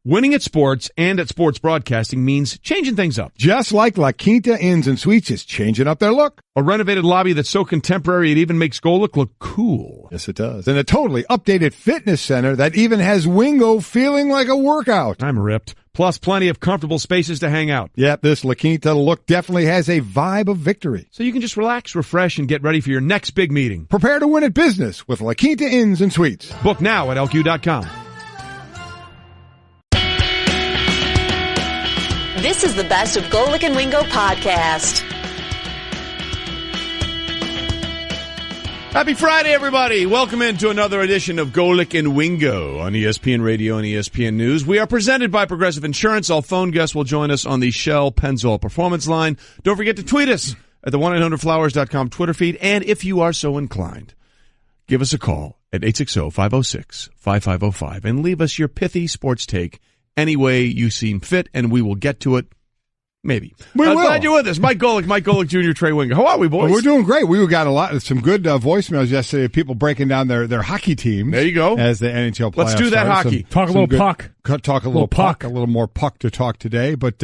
Winning at sports and at sports broadcasting means changing things up. Just like La Quinta Inns and Suites is changing up their look. A renovated lobby that's so contemporary it even makes Golic look cool. Yes, it does. And a totally updated fitness center that even has Wingo feeling like a workout. I'm ripped. Plus plenty of comfortable spaces to hang out. Yep, this La Quinta look definitely has a vibe of victory. So you can just relax, refresh, and get ready for your next big meeting. Prepare to win at business with La Quinta Inns and Suites. Book now at LQ.com. This is the Best of Golic and Wingo podcast. Happy Friday, everybody. Welcome into another edition of Golic and Wingo on ESPN Radio and ESPN News. We are presented by Progressive Insurance. All phone guests will join us on the Shell Pennzoil Performance Line. Don't forget to tweet us at the 1-800-Flowers.com Twitter feed. And if you are so inclined, give us a call at 860-506-5505 and leave us your pithy sports take any way you seem fit, and we will get to it. Maybe. I'm glad you're with us. Mike Golic Jr., Trey Wingo. How are we, boys? Well, we're doing great. We got some good voicemails yesterday of people breaking down their hockey teams. There you go. As the NHL playoffs Let's do that hockey. Talk a little puck. Talk a little puck. A little more puck to talk today. But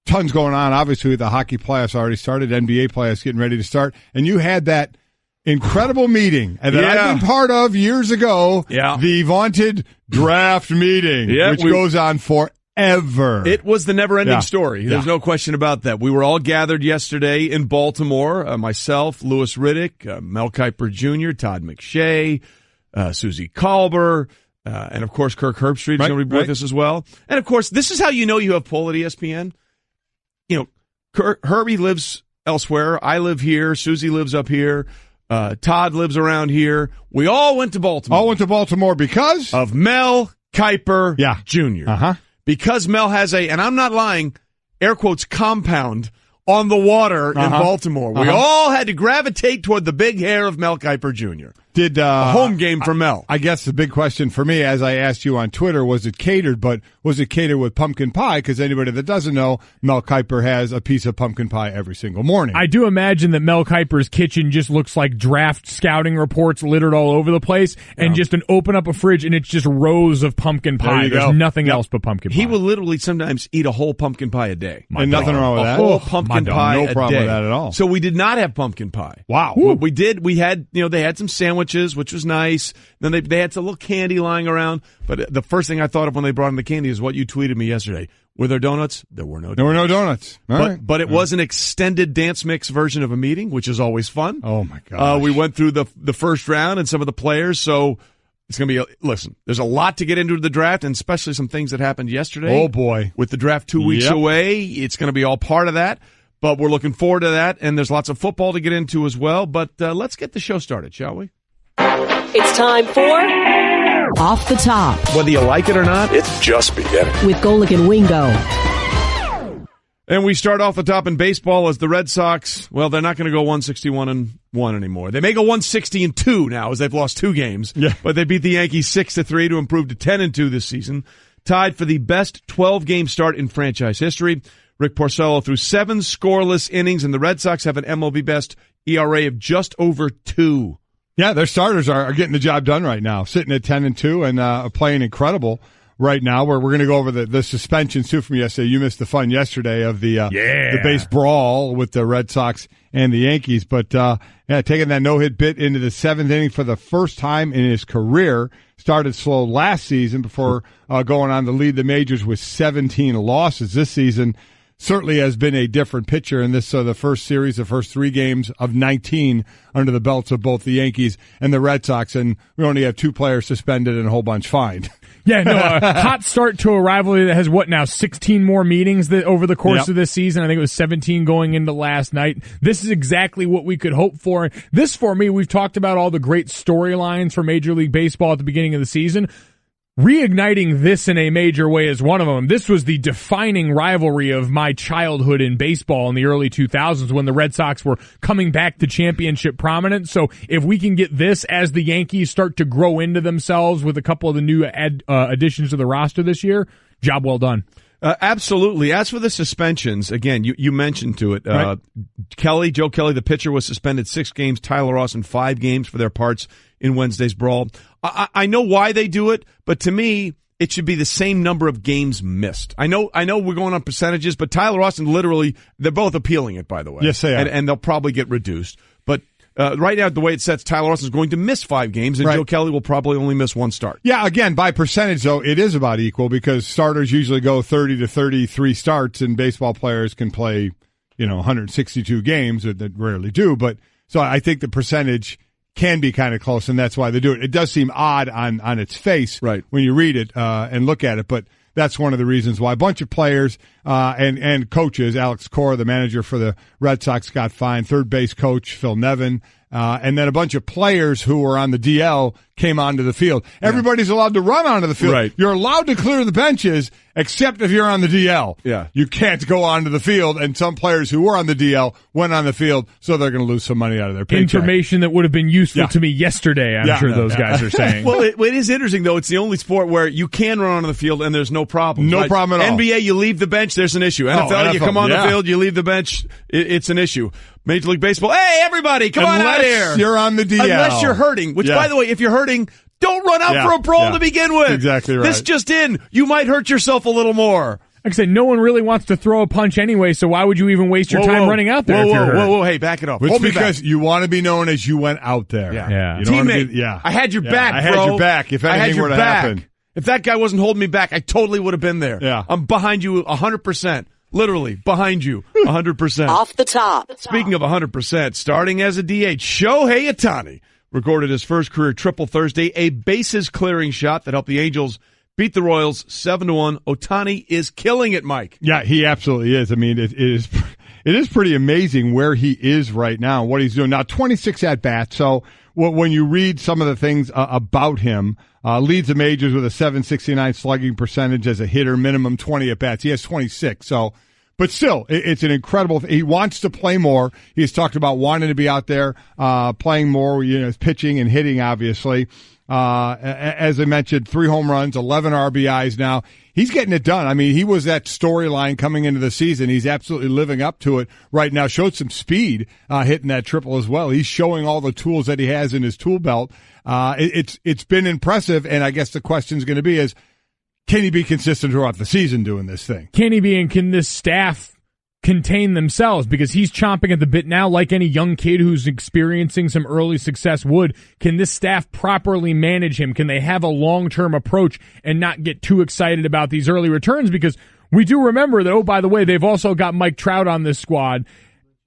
tons going on. Obviously, the hockey playoffs already started. NBA playoffs getting ready to start. And you had that incredible meeting that I've been part of years ago. Yeah. The vaunted draft meeting, which goes on forever. It was the never-ending story. There's no question about that. We were all gathered yesterday in Baltimore. Myself, Louis Riddick, Mel Kiper Jr., Todd McShay, Susie Kalber, and, of course, Kirk Herbstreit is going to be with us as well. And, of course, this is how you know you have pull at ESPN. You know, Herbie lives elsewhere. I live here. Susie lives up here. Todd lives around here. We all went to Baltimore. All went to Baltimore because? Of Mel Kiper Jr. Uh-huh. Because Mel has and I'm not lying, air quotes, compound on the water in Baltimore. We all had to gravitate toward the big hair of Mel Kiper Jr. Did a home game for Mel. I guess the big question for me, as I asked you on Twitter, was it catered? But was it catered with pumpkin pie? Because anybody that doesn't know, Mel Kiper has a piece of pumpkin pie every single morning. I do imagine that Mel Kiper's kitchen just looks like draft scouting reports littered all over the place, and just open up a fridge and it's just rows of pumpkin pie. There's nothing else but pumpkin pie. He will literally sometimes eat a whole pumpkin pie a day. And nothing wrong with that. A whole pumpkin pie a day. No problem with that at all. So we did not have pumpkin pie. Wow. What we did, they had some sandwiches, which was nice. Then they had some little candy lying around. But the first thing I thought of when they brought in the candy is what you tweeted me yesterday. Were there donuts? There were no donuts. There were no donuts. But it was an extended dance mix version of a meeting, which is always fun. Oh, my gosh. We went through the first round and some of the players, so it's going to be listen, there's a lot to get into the draft, and especially some things that happened yesterday. Oh, boy. With the draft 2 weeks away, it's going to be all part of that. But we're looking forward to that, and there's lots of football to get into as well. But let's get the show started, shall we? It's time for Off the Top. Whether you like it or not, it's just beginning. With Golic and Wingo. And we start off the top in baseball as the Red Sox, well, they're not going to go 161-1 anymore. They may go 160-2 now as they've lost 2 games. Yeah. But they beat the Yankees 6-3 to improve to 10-2 this season. Tied for the best 12-game start in franchise history. Rick Porcello threw 7 scoreless innings, and the Red Sox have an MLB best ERA of just over 2. Yeah, their starters are getting the job done right now, sitting at 10-2 and playing incredible right now. We're going to go over the suspensions, too, from yesterday. You missed the fun yesterday of the base brawl with the Red Sox and the Yankees. But, taking that no-hit bit into the 7th inning for the first time in his career. Started slow last season before going on to lead the majors with 17 losses. This season certainly has been a different pitcher in this, the first series, the first 3 games of 19 under the belts of both the Yankees and the Red Sox, and we only have 2 players suspended and a whole bunch fined. Yeah, no, a hot start to a rivalry that has, 16 more meetings over the course of this season. I think it was 17 going into last night. This is exactly what we could hope for. This, for me, we've talked about all the great storylines for Major League Baseball at the beginning of the season. Reigniting this in a major way is one of them. This was the defining rivalry of my childhood in baseball in the early 2000s when the Red Sox were coming back to championship prominence. So if we can get this as the Yankees start to grow into themselves with a couple of the new additions to the roster this year, job well done. Absolutely. As for the suspensions, again, you mentioned to it. Right. Joe Kelly, the pitcher, was suspended 6 games. Tyler Austin 5 games for their parts in Wednesday's brawl. I know why they do it, but to me, it should be the same number of games missed. I know we're going on percentages, but Tyler Austin literally, they're both appealing it, by the way. Yes, they are. And they'll probably get reduced. But right now, the way it sets, Tyler Austin's going to miss 5 games, and Joe Kelly will probably only miss 1 start. Yeah, again, by percentage, though, it is about equal because starters usually go 30 to 33 starts, and baseball players can play, 162 games, that rarely do. But so I think the percentage can be kind of close, and that's why they do it. It does seem odd on its face when you read it and look at it, but that's one of the reasons why. A bunch of players and coaches, Alex Cora, the manager for the Red Sox, got fined. Third base coach Phil Nevin, and then a bunch of players who were on the DL came onto the field. Everybody's allowed to run onto the field. Right. You're allowed to clear the benches, except if you're on the DL. Yeah. You can't go onto the field, and some players who were on the DL went on the field, so they're going to lose some money out of their paycheck. Information that would have been useful to me yesterday, I'm sure those guys are saying. Well, it is interesting, though. It's the only sport where you can run onto the field and there's no problem. No problem at all. NBA, you leave the bench, there's an issue. NFL, you come on the field, you leave the bench, it's an issue. Major League Baseball, hey, everybody, come on out here. Unless you're on the DL. Unless you're hurting, which, by the way, if you're hurting, don't run out for a brawl to begin with. Exactly right. This just in, you might hurt yourself a little more. Like I said, no one really wants to throw a punch anyway, so why would you even waste your time running out there if you're hurt? Whoa, hey, back it up. It's because you want to be known as you went out there. Yeah. You don't Teammate, I had your back, bro. I had your back if anything were to happen. If that guy wasn't holding me back, I totally would have been there. Yeah. I'm behind you 100%. Literally, behind you 100%. Off the top. Speaking of 100%, starting as a DH, Shohei Ohtani recorded his first career triple Thursday, a bases-clearing shot that helped the Angels beat the Royals 7-1. Ohtani is killing it, Mike. Yeah, he absolutely is. I mean, it is pretty amazing where he is right now, what he's doing. Now, 26 at-bats, so when you read some of the things about him, leads the majors with a .769 slugging percentage as a hitter, minimum 20 at-bats. He has 26, so... But still, it's an incredible thing. He wants to play more. He's talked about wanting to be out there playing more, pitching and hitting, obviously. As I mentioned, 3 home runs, 11 RBIs now. He's getting it done. I mean, he was that storyline coming into the season. He's absolutely living up to it right now. Showed some speed hitting that triple as well. He's showing all the tools that he has in his tool belt. It's been impressive, and I guess the question is going to be is, can he be consistent throughout the season doing this thing? Can he be, and can this staff contain themselves? Because he's chomping at the bit now, like any young kid who's experiencing some early success would. Can this staff properly manage him? Can they have a long-term approach and not get too excited about these early returns? Because we do remember that, oh, by the way, they've also got Mike Trout on this squad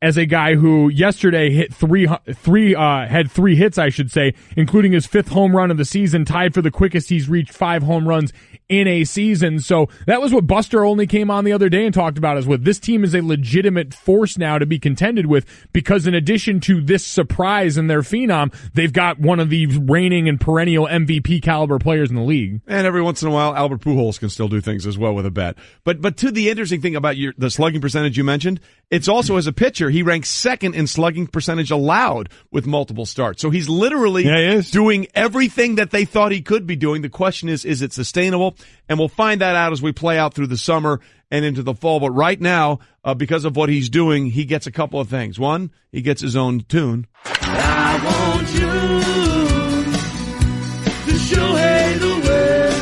as a guy who yesterday hit had 3 hits, I should say, including his 5th home run of the season, tied for the quickest he's reached 5 home runs in a season. So that was what Buster Olney came on the other day and talked about, is with this team is a legitimate force now to be contended with, because in addition to this surprise in their phenom, they've got one of the reigning and perennial MVP caliber players in the league. And every once in a while, Albert Pujols can still do things as well with a bat. But to the interesting thing about the slugging percentage you mentioned, it's also as a pitcher, he ranks 2nd in slugging percentage allowed with multiple starts. So he's literally doing everything that they thought he could be doing. The question is it sustainable? And we'll find that out as we play out through the summer and into the fall. But right now, because of what he's doing, he gets a couple of things. One, he gets his own tune. I want you to show the way.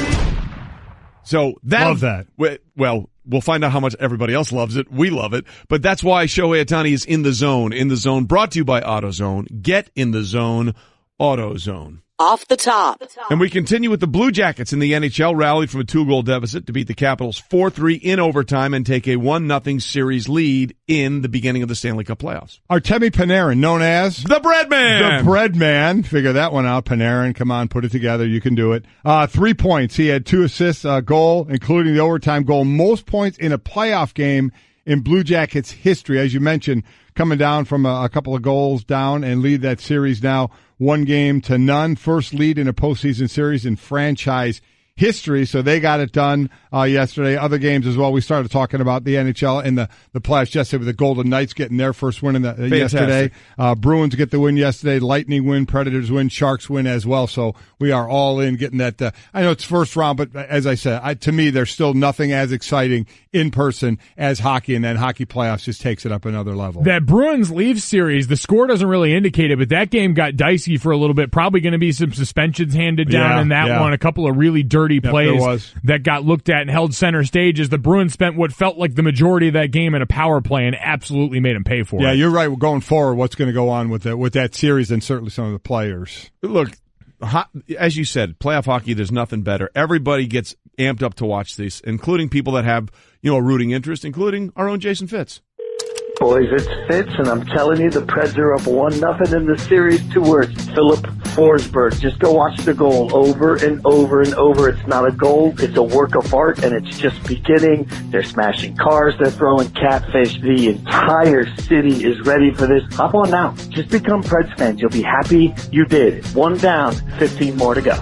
So love that. Well, we'll find out how much everybody else loves it. We love it. But that's why Shohei Ohtani is in the zone. In the zone, brought to you by AutoZone. Get in the zone, AutoZone. Off the top. And we continue with the Blue Jackets in the NHL, rallied from a 2-goal deficit to beat the Capitals 4-3 in overtime and take a 1-0 series lead in the beginning of the Stanley Cup playoffs. Artemi Panarin, known as the Bread Man. The Bread Man. Figure that one out, Panarin. Come on, put it together. You can do it. 3 points. He had 2 assists, a goal, including the overtime goal. Most points in a playoff game in Blue Jackets history. As you mentioned, coming down from a couple of goals down and lead that series now 1-0. First lead in a postseason series in franchise history, so they got it done yesterday. Other games as well. We started talking about the NHL and the playoffs yesterday with the Golden Knights getting their first win yesterday. Bruins get the win yesterday. Lightning win, Predators win, Sharks win as well. So we are all in getting that. I know it's first round, but as I said, to me, there's still nothing as exciting in person as hockey, and then hockey playoffs just takes it up another level. That Bruins-Leafs series, the score doesn't really indicate it, but that game got dicey for a little bit. Probably going to be some suspensions handed down in that one. A couple of really dirty 30 plays that got looked at and held center stage as the Bruins spent what felt like the majority of that game in a power play and absolutely made them pay for it. Yeah, you're right. Going forward, what's going to go on with that series and certainly some of the players. Look, as you said, playoff hockey, there's nothing better. Everybody gets amped up to watch this, including people that have, a rooting interest, including our own Jason Fitz. Boys, it's Fitz, and I'm telling you, the Preds are up 1-0 in the series. 2 words, Philip Forsberg. Just go watch the goal over and over and over. It's not a goal, it's a work of art, and it's just beginning. They're smashing cars, they're throwing catfish. The entire city is ready for this. Hop on now. Just become Preds fans. You'll be happy you did. 1 down, 15 more to go.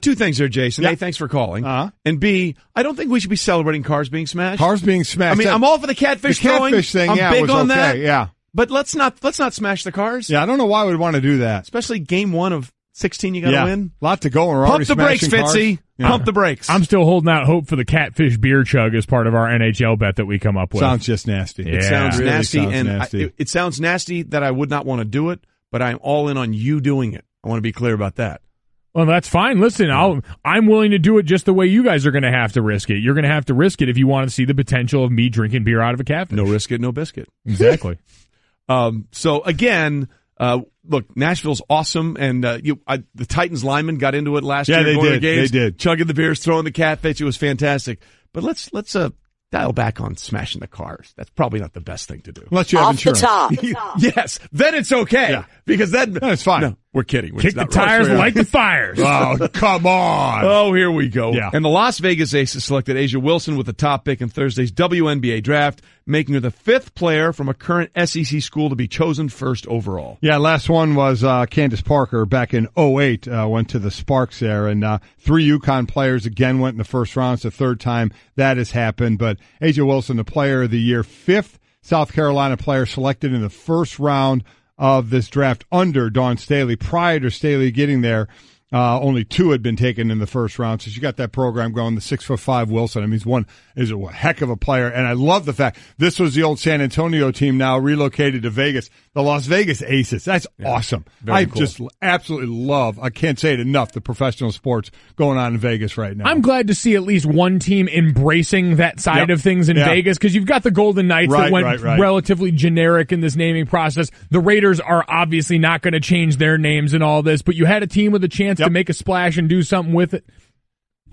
2 things there, Jason. Yeah. A, thanks for calling. And B, I don't think we should be celebrating cars being smashed. Cars being smashed. I mean, I'm all for the catfish throwing. The catfish thing, I'm big was on okay. that. Yeah. But let's not smash the cars. Yeah, I don't know why we'd want to do that. Especially game 1 of 16 you got to win. A lot to go. And we're Pump the brakes, Fitzy. Yeah. Pump the brakes. I'm still holding out hope for the catfish beer chug as part of our NHL bet that we come up with. Sounds just nasty. Yeah. It sounds really nasty. Sounds and nasty. It sounds nasty that I would not want to do it, but I'm all in on you doing it. I want to be clear about that. Well, that's fine. Listen, I'm willing to do it just the way you guys are going to have to risk it. You're going to have to risk it if you want to see the potential of me drinking beer out of a catfish. No risk it, no biscuit. Exactly. So again, look, Nashville's awesome, and the Titans linemen got into it last year. They going did. to games, They did. Chugging the beers, throwing the catfish. It was fantastic. But let's dial back on smashing the cars. That's probably not the best thing to do. Unless you have Off insurance. the top. Yes, then it's okay. Yeah. Because then it's fine. No, we're kidding. Kick the tires, light the fires. Oh, come on. Oh, here we go. Yeah. And the Las Vegas Aces selected A'ja Wilson with the top pick in Thursday's WNBA draft, making her the 5th player from a current SEC school to be chosen first overall. Yeah, last one was Candace Parker back in 2008, went to the Sparks there, and 3 UConn players again went in the first round. It's the 3rd time that has happened, but A'ja Wilson, the player of the year, 5th South Carolina player selected in the first round of this draft under Dawn Staley. Prior to Staley getting there, only 2 had been taken in the first round, so she got that program going. The 6'5" Wilson, I mean, is a heck of a player, and I love the fact this was the old San Antonio team now relocated to Vegas, the Las Vegas Aces. That's awesome. I cool. just absolutely love, I can't say it enough, the professional sports going on in Vegas right now. I'm glad to see at least one team embracing that side of things in Vegas, because you've got the Golden Knights that went relatively generic in this naming process. The Raiders are obviously not going to change their names and all this, but you had a team with a chance to make a splash and do something with it.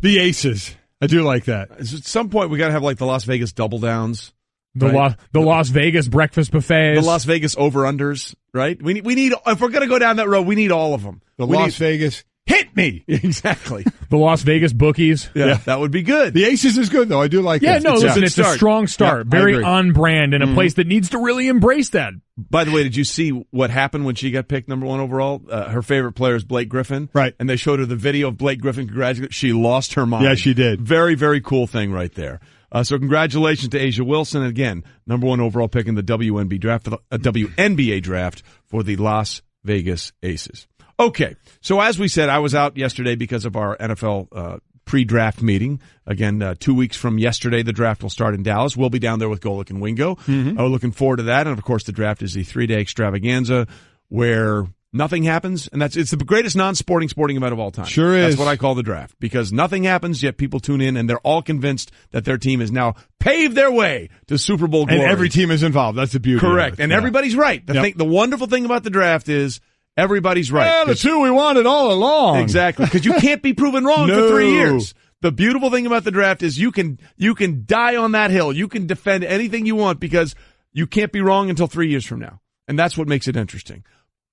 The Aces. I do like that. At some point, we got to have like the Las Vegas double downs. The Las Vegas breakfast buffets. The Las Vegas over-unders, right? We need, if we're going to go down that road, we need all of them. Vegas hit me. Exactly. The Las Vegas bookies. Yeah, that would be good. The Aces is good, though. I do like that. Yeah, no, listen, it's a strong start. Yeah, very on brand, and a place that needs to really embrace that. By the way, did you see what happened when she got picked number 1 overall? Her favorite player is Blake Griffin. Right. And they showed her the video of Blake Griffin congratulating. She lost her mind. Yeah, she did. Very, very cool thing right there. So congratulations to A'ja Wilson. Again, number 1 overall pick in the WNBA draft for the Las Vegas Aces. Okay, so as we said, I was out yesterday because of our NFL pre-draft meeting. Again, 2 weeks from yesterday, the draft will start in Dallas. We'll be down there with Golic and Wingo. We're looking forward to that. And, of course, the draft is the 3-day extravaganza where nothing happens. And it's the greatest non-sporting event of all time. Sure is. That's what I call the draft, because nothing happens, yet people tune in, and they're all convinced that their team has now paved their way to Super Bowl glory. And every team is involved. That's the beauty. Correct. And everybody's right. The wonderful thing about the draft is everybody's right. Yeah, that's who we wanted all along. Exactly, because you can't be proven wrong for 3 years. The beautiful thing about the draft is you can die on that hill. You can defend anything you want because you can't be wrong until 3 years from now. And that's what makes it interesting.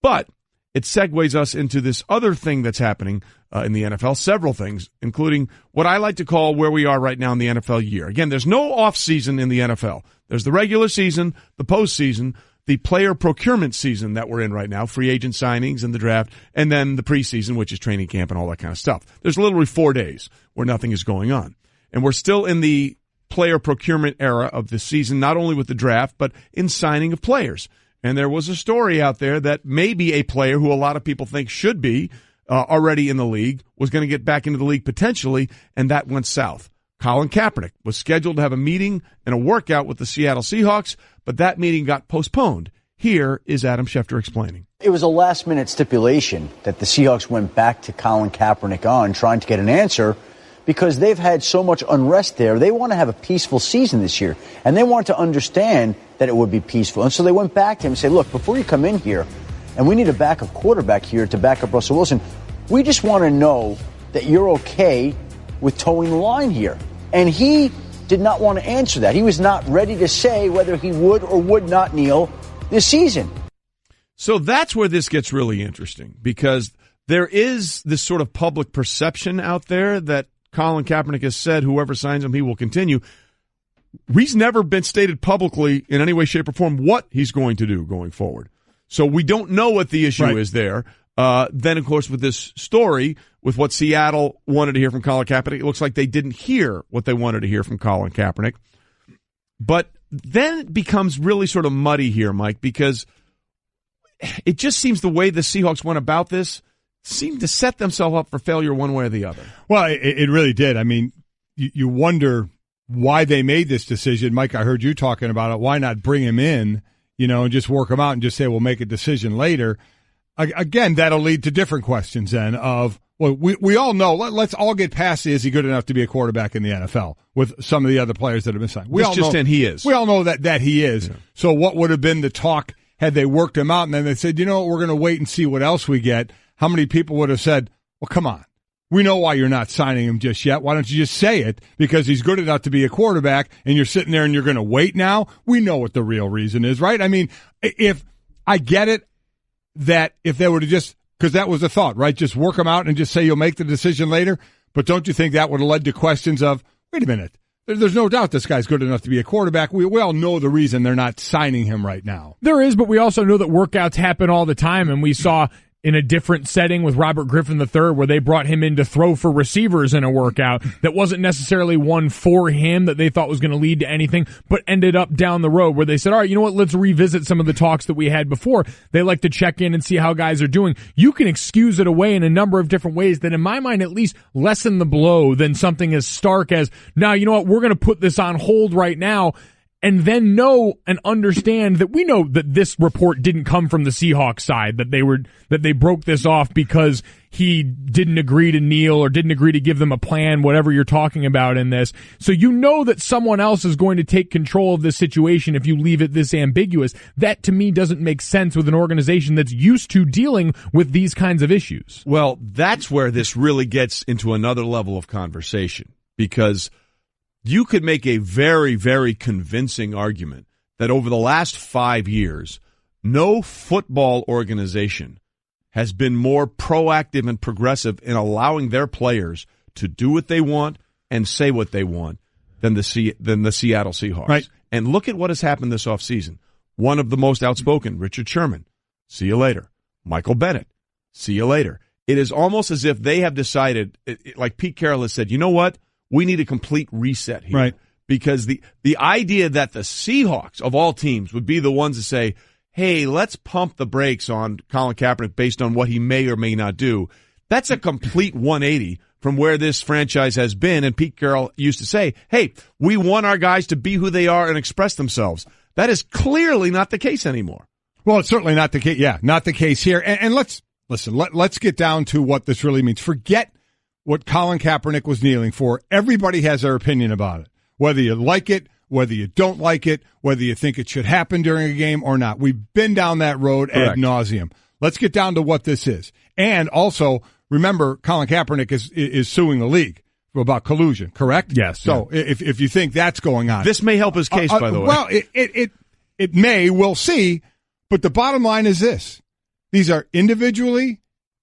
But it segues us into this other thing that's happening in the NFL, several things, including what I like to call where we are right now in the NFL year. Again, there's no off season in the NFL. There's the regular season, the postseason, the player procurement season that we're in right now, free agent signings and the draft, and then the preseason, which is training camp and all that kind of stuff. There's literally 4 days where nothing is going on. And we're still in the player procurement era of the season, not only with the draft, but in signing of players. And there was a story out there that maybe a player who a lot of people think should be already in the league was going to get back into the league potentially, and that went south. Colin Kaepernick was scheduled to have a meeting and a workout with the Seattle Seahawks, but that meeting got postponed. Here is Adam Schefter explaining. It was a last-minute stipulation that the Seahawks went back to Colin Kaepernick on, trying to get an answer, because they've had so much unrest there. They want to have a peaceful season this year, and they want to understand that it would be peaceful. And so they went back to him and said, look, before you come in here, and we need a backup quarterback here to back up Russell Wilson, we just want to know that you're okay with towing the line here. And he did not want to answer that. He was not ready to say whether he would or would not kneel this season. So that's where this gets really interesting, because there is this sort of public perception out there that Colin Kaepernick has said whoever signs him, he will continue. He's never been stated publicly in any way, shape, or form what he's going to do going forward. So we don't know what the issue is there. Then, of course, with this story, with what Seattle wanted to hear from Colin Kaepernick, it looks like they didn't hear what they wanted to hear from Colin Kaepernick. But then it becomes really sort of muddy here, Mike, because it just seems the way the Seahawks went about this seemed to set themselves up for failure one way or the other. Well, it really did. I mean, you wonder why they made this decision. Mike, I heard you talking about it. Why not bring him in, and just work him out and just say, we'll make a decision later? Again, that'll lead to different questions then of, well, we all know, let's all get past, is he good enough to be a quarterback in the NFL with some of the other players that have been signed? He is. We all know that he is. Yeah. So what would have been the talk had they worked him out and then they said, we're going to wait and see what else we get? How many people would have said, well, come on, we know why you're not signing him just yet. Why don't you just say it? Because he's good enough to be a quarterback, and you're sitting there and you're going to wait now? We know what the real reason is, right? I mean, if I get it, that if they were to just, because that was the thought, right? Just work them out and just say you'll make the decision later. But don't you think that would have led to questions of, wait a minute, there's no doubt this guy's good enough to be a quarterback. We all know the reason they're not signing him right now. There is, but we also know that workouts happen all the time, and we saw in a different setting with Robert Griffin III where they brought him in to throw for receivers in a workout that wasn't necessarily one for him that they thought was going to lead to anything, but ended up down the road where they said, all right, you know what, let's revisit some of the talks that we had before. They like to check in and see how guys are doing. You can excuse it away in a number of different ways that in my mind at least lessen the blow than something as stark as, now, you know what, we're going to put this on hold right now. And then know and understand that we know that this report didn't come from the Seahawks side, that they broke this off because he didn't agree to kneel or didn't agree to give them a plan, whatever you're talking about in this. So you know that someone else is going to take control of this situation if you leave it this ambiguous. That to me doesn't make sense with an organization that's used to dealing with these kinds of issues. Well, that's where this really gets into another level of conversation, because you could make a very, very convincing argument that over the last 5 years, no football organization has been more proactive and progressive in allowing their players to do what they want and say what they want than the Seattle Seahawks. Right. And look at what has happened this offseason. One of the most outspoken, Richard Sherman, see you later. Michael Bennett, see you later. It is almost as if they have decided, like Pete Carroll has said, you know what? We need a complete reset here. Right. Because the idea that the Seahawks, of all teams, would be the ones to say, hey, let's pump the brakes on Colin Kaepernick based on what he may or may not do, that's a complete 180 from where this franchise has been. And Pete Carroll used to say, hey, we want our guys to be who they are and express themselves. That is clearly not the case anymore. Well, it's certainly not the case. Yeah, not the case here. And let's get down to what this really means. Forget what Colin Kaepernick was kneeling for. Everybody has their opinion about it, whether you like it, whether you don't like it, whether you think it should happen during a game or not. We've been down that road ad nauseum. Let's get down to what this is. And also, remember, Colin Kaepernick is suing the league about collusion, correct? Yes. So if you think that's going on. This may help his case, by the way. Well, it may. We'll see. But the bottom line is this. These are individually,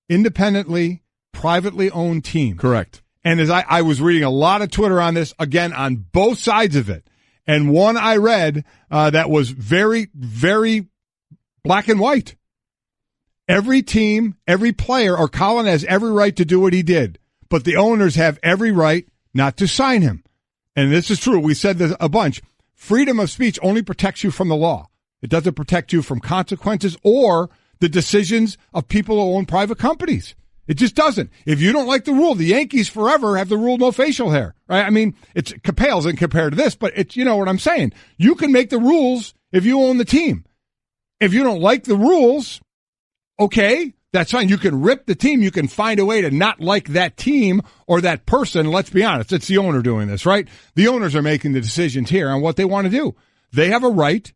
independently, privately owned teams. Correct. And as I was reading a lot of Twitter on this, again, on both sides of it, and one I read that was very, very black and white. Every team, every player, or Colin has every right to do what he did, but the owners have every right not to sign him. And this is true. We said this a bunch. Freedom of speech only protects you from the law. It doesn't protect you from consequences or the decisions of people who own private companies. It just doesn't. If you don't like the rule, the Yankees forever have the rule no facial hair, right? I mean, it pales in compared to this, but it's, you know what I'm saying. You can make the rules if you own the team. If you don't like the rules, okay, that's fine. You can rip the team. You can find a way to not like that team or that person. Let's be honest. It's the owner doing this, right? The owners are making the decisions here on what they want to do. They have a right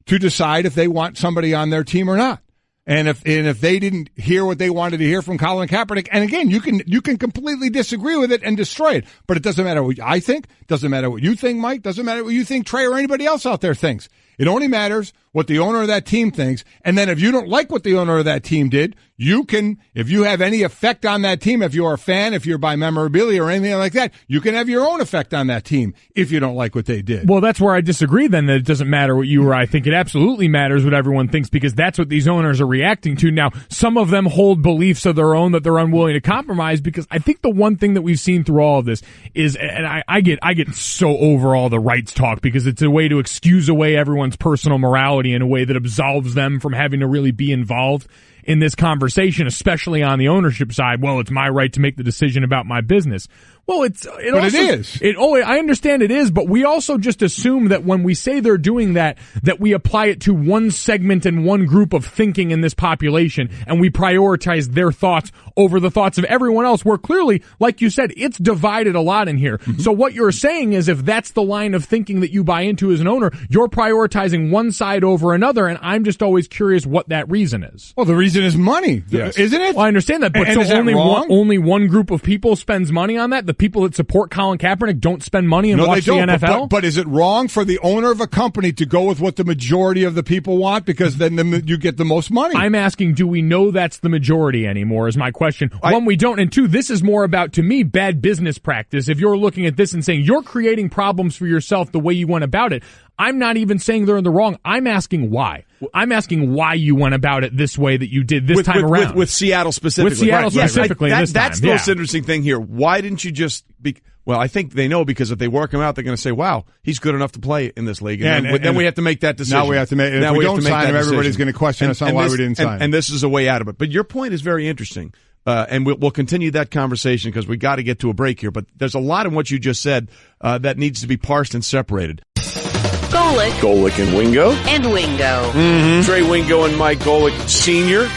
to decide if they want somebody on their team or not. And if they didn't hear what they wanted to hear from Colin Kaepernick, and again, you can completely disagree with it and destroy it, but it doesn't matter what I think, doesn't matter what you think, Mike, doesn't matter what you think, Trey, or anybody else out there thinks. It only matters what the owner of that team thinks. And then if you don't like what the owner of that team did, you can, if you have any effect on that team, if you're a fan, if you're by memorabilia or anything like that, you can have your own effect on that team if you don't like what they did. Well, that's where I disagree then, that it doesn't matter what you or I think. It absolutely matters what everyone thinks, because that's what these owners are reacting to. Now, some of them hold beliefs of their own that they're unwilling to compromise, because I think the one thing that we've seen through all of this is, and I get so over all the rights talk, because it's a way to excuse away everyone's personal morality in a way that absolves them from having to really be involved in this conversation, especially on the ownership side. Well, it's my right to make the decision about my business. Well, it is. I understand it is, but we also just assume that when we say they're doing that we apply it to one segment and one group of thinking in this population, and we prioritize their thoughts over the thoughts of everyone else, where clearly, like you said, it's divided a lot in here. Mm-hmm. So what you're saying is, if that's the line of thinking that you buy into as an owner, you're prioritizing one side over another, and I'm just always curious what that reason is. Well, the reason is money, yes. Isn't it? Well, I understand that, but and so only one group of people spends money on that? The people that support Colin Kaepernick don't spend money and watch the NFL? But is it wrong for the owner of a company to go with what the majority of the people want, because then you get the most money? I'm asking, do we know that's the majority anymore, is my question. One, we don't, and two, this is more about, to me, bad business practice. If you're looking at this and saying you're creating problems for yourself the way you went about it, I'm not even saying they're in the wrong. I'm asking why. I'm asking why you went about it this way that you did this time around. With Seattle specifically. With Seattle specifically this time. That's the most interesting thing here. Why didn't you just be... Well, I think they know, because if they work him out, they're going to say, wow, he's good enough to play in this league. And then we have to make that decision. Now we have to make... If we don't sign him, everybody's going to question us on why we didn't sign him. And this is a way out of it. But your point is very interesting. And we'll continue that conversation, because we got to get to a break here. But there's a lot in what you just said that needs to be parsed and separated. Golic and Wingo. And Wingo. Mm-hmm. Trey Wingo and Mike Golic Sr.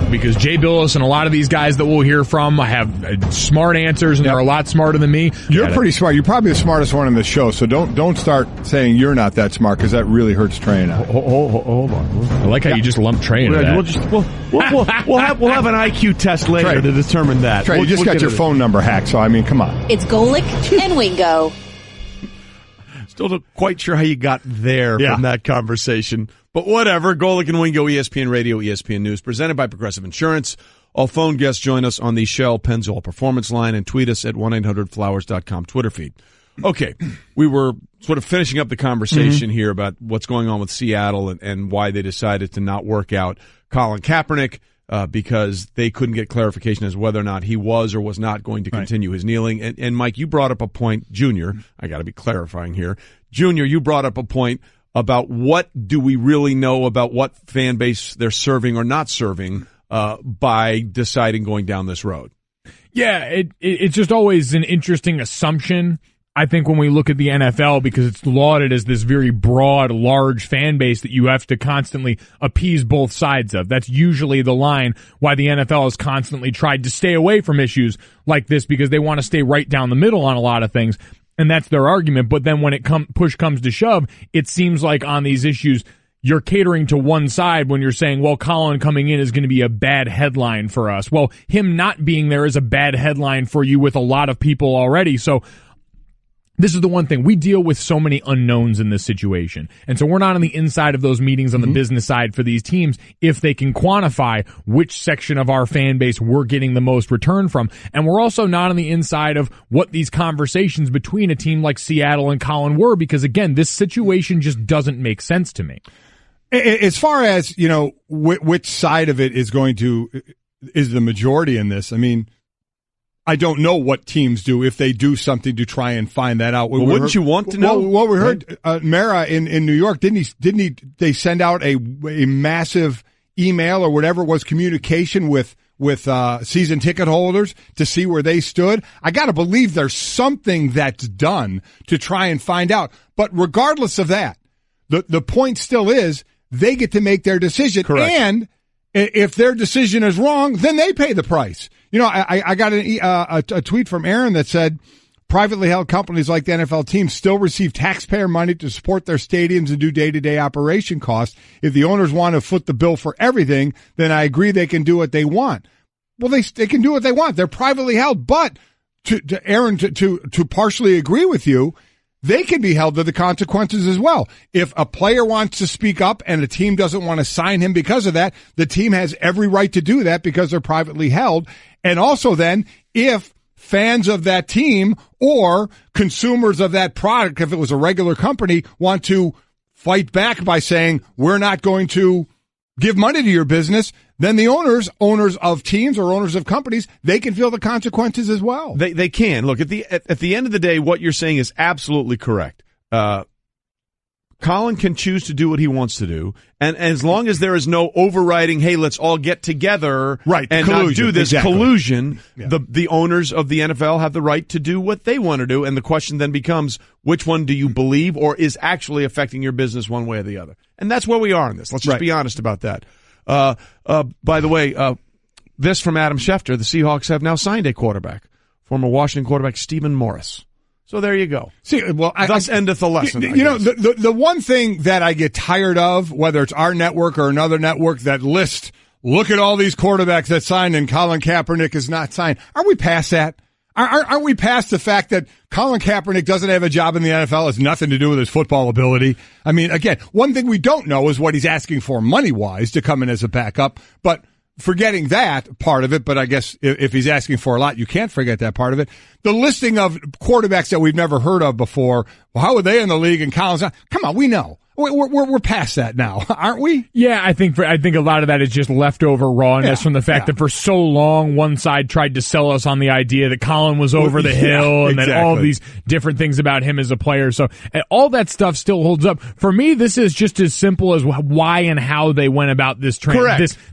Because Jay Billis and a lot of these guys that we'll hear from have smart answers, and they're a lot smarter than me. You're pretty smart. You're probably the smartest one in the show, so don't start saying you're not that smart, because that really hurts Trey and I. Hold on. I like how you just lumped Trey into that. We'll have an IQ test later to determine that. Trey, you just got your phone number hacked, so I mean, come on. It's Golic and Wingo. Still not quite sure how you got there from that conversation. But whatever. Golic and Wingo, ESPN Radio, ESPN News, presented by Progressive Insurance. All phone guests join us on the Shell Pennzoil Performance line, and tweet us at 1-800-Flowers.com Twitter feed. Okay, we were sort of finishing up the conversation here about what's going on with Seattle and why they decided to not work out Colin Kaepernick, because they couldn't get clarification as to whether or not he was or was not going to continue his kneeling. And Mike, you brought up a point, Junior, I got to be clarifying here. Junior, you brought up a point about what do we really know about what fan base they're serving or not serving by deciding going down this road. Yeah, it's just always an interesting assumption, I think, when we look at the NFL, because it's lauded as this very broad, large fan base that you have to constantly appease both sides of. That's usually the line why the NFL has constantly tried to stay away from issues like this, because they want to stay right down the middle on a lot of things. And that's their argument. But then when push comes to shove, it seems like on these issues, you're catering to one side when you're saying, well, Colin coming in is going to be a bad headline for us. Well, him not being there is a bad headline for you with a lot of people already. So this is the one thing. We deal with so many unknowns in this situation. And so we're not on the inside of those meetings on the business side for these teams if they can quantify which section of our fan base we're getting the most return from. And we're also not on the inside of what these conversations between a team like Seattle and Colin were, because, again, this situation just doesn't make sense to me. As far as, which side of it is the majority in this, I mean, I don't know what teams do if they do something to try and find that out. Well, wouldn't you want to know? Well, we heard Mara in New York, didn't they send out a massive email or whatever it was, communication with season ticket holders to see where they stood? I got to believe there's something that's done to try and find out. But regardless of that, the point still is they get to make their decision. Correct. And if their decision is wrong, then they pay the price. You know, I got a tweet from Aaron that said, privately held companies like the NFL teams still receive taxpayer money to support their stadiums and do day-to-day operation costs. If the owners want to foot the bill for everything, then I agree they can do what they want. Well, they can do what they want. They're privately held. But to Aaron, to partially agree with you, they can be held to the consequences as well. If a player wants to speak up and a team doesn't want to sign him because of that, the team has every right to do that because they're privately held. And also then, if fans of that team or consumers of that product, if it was a regular company, want to fight back by saying, we're not going to give money to your business, then the owners of teams or owners of companies, they can feel the consequences as well. They can. Look, at the end of the day, what you're saying is absolutely correct. Colin can choose to do what he wants to do, and as long as there is no overriding, hey, let's all get together and not do this collusion, the owners of the NFL have the right to do what they want to do, and the question then becomes, which one do you believe or is actually affecting your business one way or the other? And that's where we are in this. Let's just be honest about that. By the way, this from Adam Schefter, the Seahawks have now signed a quarterback, former Washington quarterback Stephen Morris. So there you go. See, well, thus endeth the lesson. You know, the one thing that I get tired of, whether it's our network or another network that lists, look at all these quarterbacks that signed and Colin Kaepernick is not signed. Are we past that? Aren't we past the fact that Colin Kaepernick doesn't have a job in the NFL, has nothing to do with his football ability? I mean, again, one thing we don't know is what he's asking for money-wise to come in as a backup, but forgetting that part of it, but I guess if he's asking for a lot, you can't forget that part of it. The listing of quarterbacks that we've never heard of before, well, how are they in the league? And Colin's not. Come on, we know. We're past that now, aren't we? Yeah, I think a lot of that is just leftover rawness from the fact that for so long one side tried to sell us on the idea that Colin was over the hill and that all these different things about him as a player. So all that stuff still holds up. For me, this is just as simple as why and how they went about this